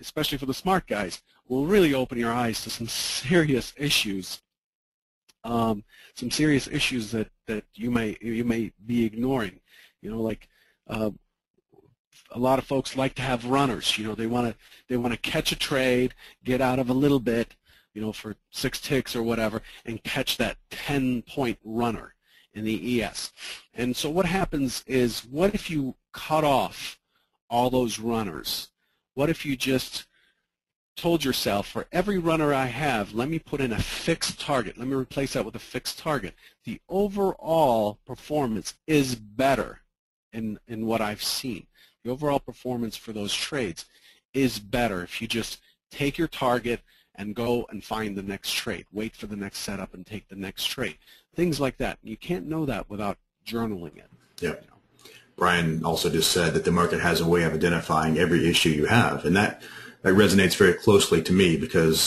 especially for the smart guys, will really open your eyes to some serious issues, that you may be ignoring. Like a lot of folks like to have runners. They want to catch a trade, get out of a little bit, for 6 ticks or whatever, and catch that 10-point runner in the ES. And so what happens is, what if you cut off all those runners? What if you just told yourself, for every runner I have, let me put in a fixed target. Let me replace that with a fixed target. The overall performance is better in what I've seen. The overall performance for those trades is better if you just take your target and go and find the next trade. Wait for the next setup and take the next trade. Things like that. You can't know that without journaling it. Yeah. Brian also just said that the market has a way of identifying every issue you have, and that resonates very closely to me because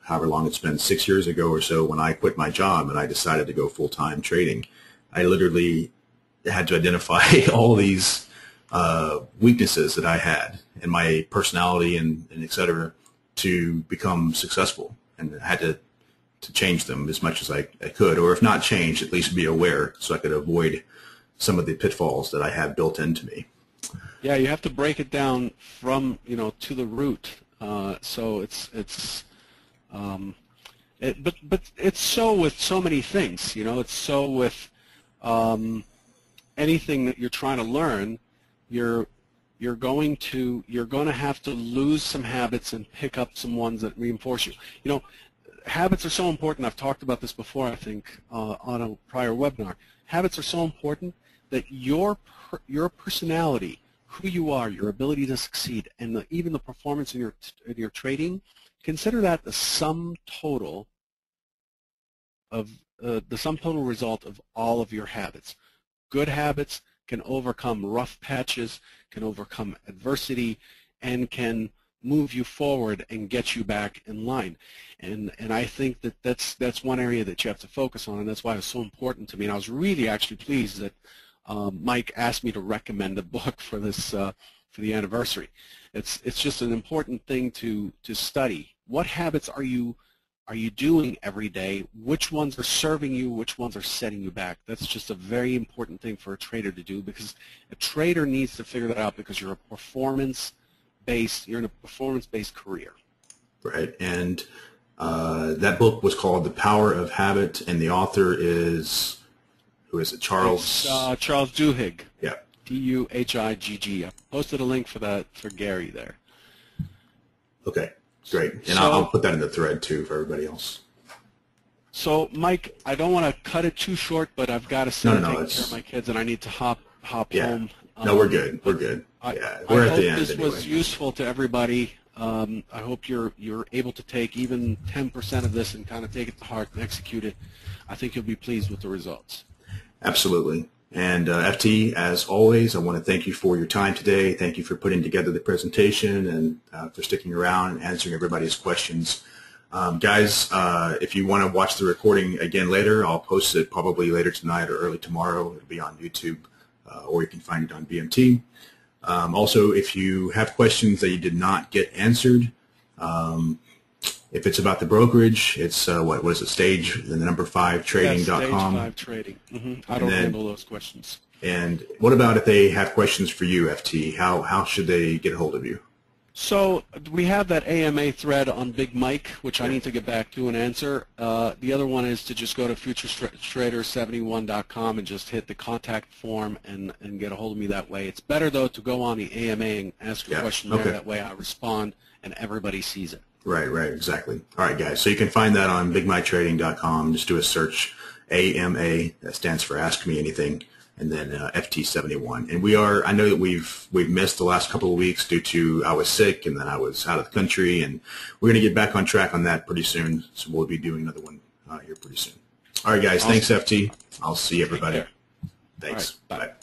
however long it's been, 6 years ago or so, when I quit my job and I decided to go full-time trading, I literally had to identify all these weaknesses that I had in my personality and et cetera to become successful, and I had to change them as much as I could, or if not change, at least be aware so I could avoid some of the pitfalls that I have built into me. Yeah, you have to break it down from, to the root. So but it's so with so many things, it's so with anything that you're trying to learn. You're going to have to lose some habits and pick up some ones that reinforce you. Habits are so important. I've talked about this before, I think, on a prior webinar. Habits are so important that your personality, who you are, your ability to succeed, and even the performance in your trading, consider that the sum total result of all of your habits. Good habits can overcome rough patches, can overcome adversity, and can move you forward and get you back in line. And I think that's one area that you have to focus on, and that's why it was so important to me. And I was really actually pleased that Mike asked me to recommend a book for this for the anniversary. It's just an important thing to study. What habits are you doing every day? Which ones are serving you? Which ones are setting you back? That's just a very important thing for a trader to do, because a trader needs to figure that out, because you're in a performance-based career. Right, and that book was called The Power of Habit, and the author is, who is it? Charles Duhigg. Yeah. D-U-H-I-G-G. I posted a link for that for Gary there. Okay, great. And I'll put that in the thread too for everybody else. So, Mike, I don't want to cut it too short, but I've got to take care of my kids, and I need to hop home. No, we're good. We're good. We're at the end. This was useful to everybody. I hope you're able to take even 10% of this and kind of take it to heart and execute it. I think you'll be pleased with the results. Absolutely. And FT, as always, I want to thank you for your time today. Thank you for putting together the presentation and for sticking around and answering everybody's questions. Guys, if you want to watch the recording again later, I'll post it probably later tonight or early tomorrow. It'll be on YouTube, or you can find it on BMT. Also, if you have questions that you did not get answered, if it's about the brokerage, it's what is it? Stage the number 5 trading.com. Stage 5 trading. I don't handle those questions. And what about if they have questions for you, FT? How should they get a hold of you? So we have that AMA thread on Big Mike, which I need to get back to and answer. The other one is to just go to futuretrader71.com and just hit the contact form and get a hold of me that way. It's better, though, to go on the AMA and ask a question there. That way I respond and everybody sees it. Right, exactly. All right, guys. So you can find that on bigmiketrading.com. Just do a search, AMA, that stands for Ask Me Anything, and then FT71. And I know that we've missed the last couple of weeks due to I was sick and then I was out of the country, and we're going to get back on track on that pretty soon. So we'll be doing another one here pretty soon. All right, guys. Awesome. Thanks, FT. I'll see everybody. Thanks. Right, bye. Bye.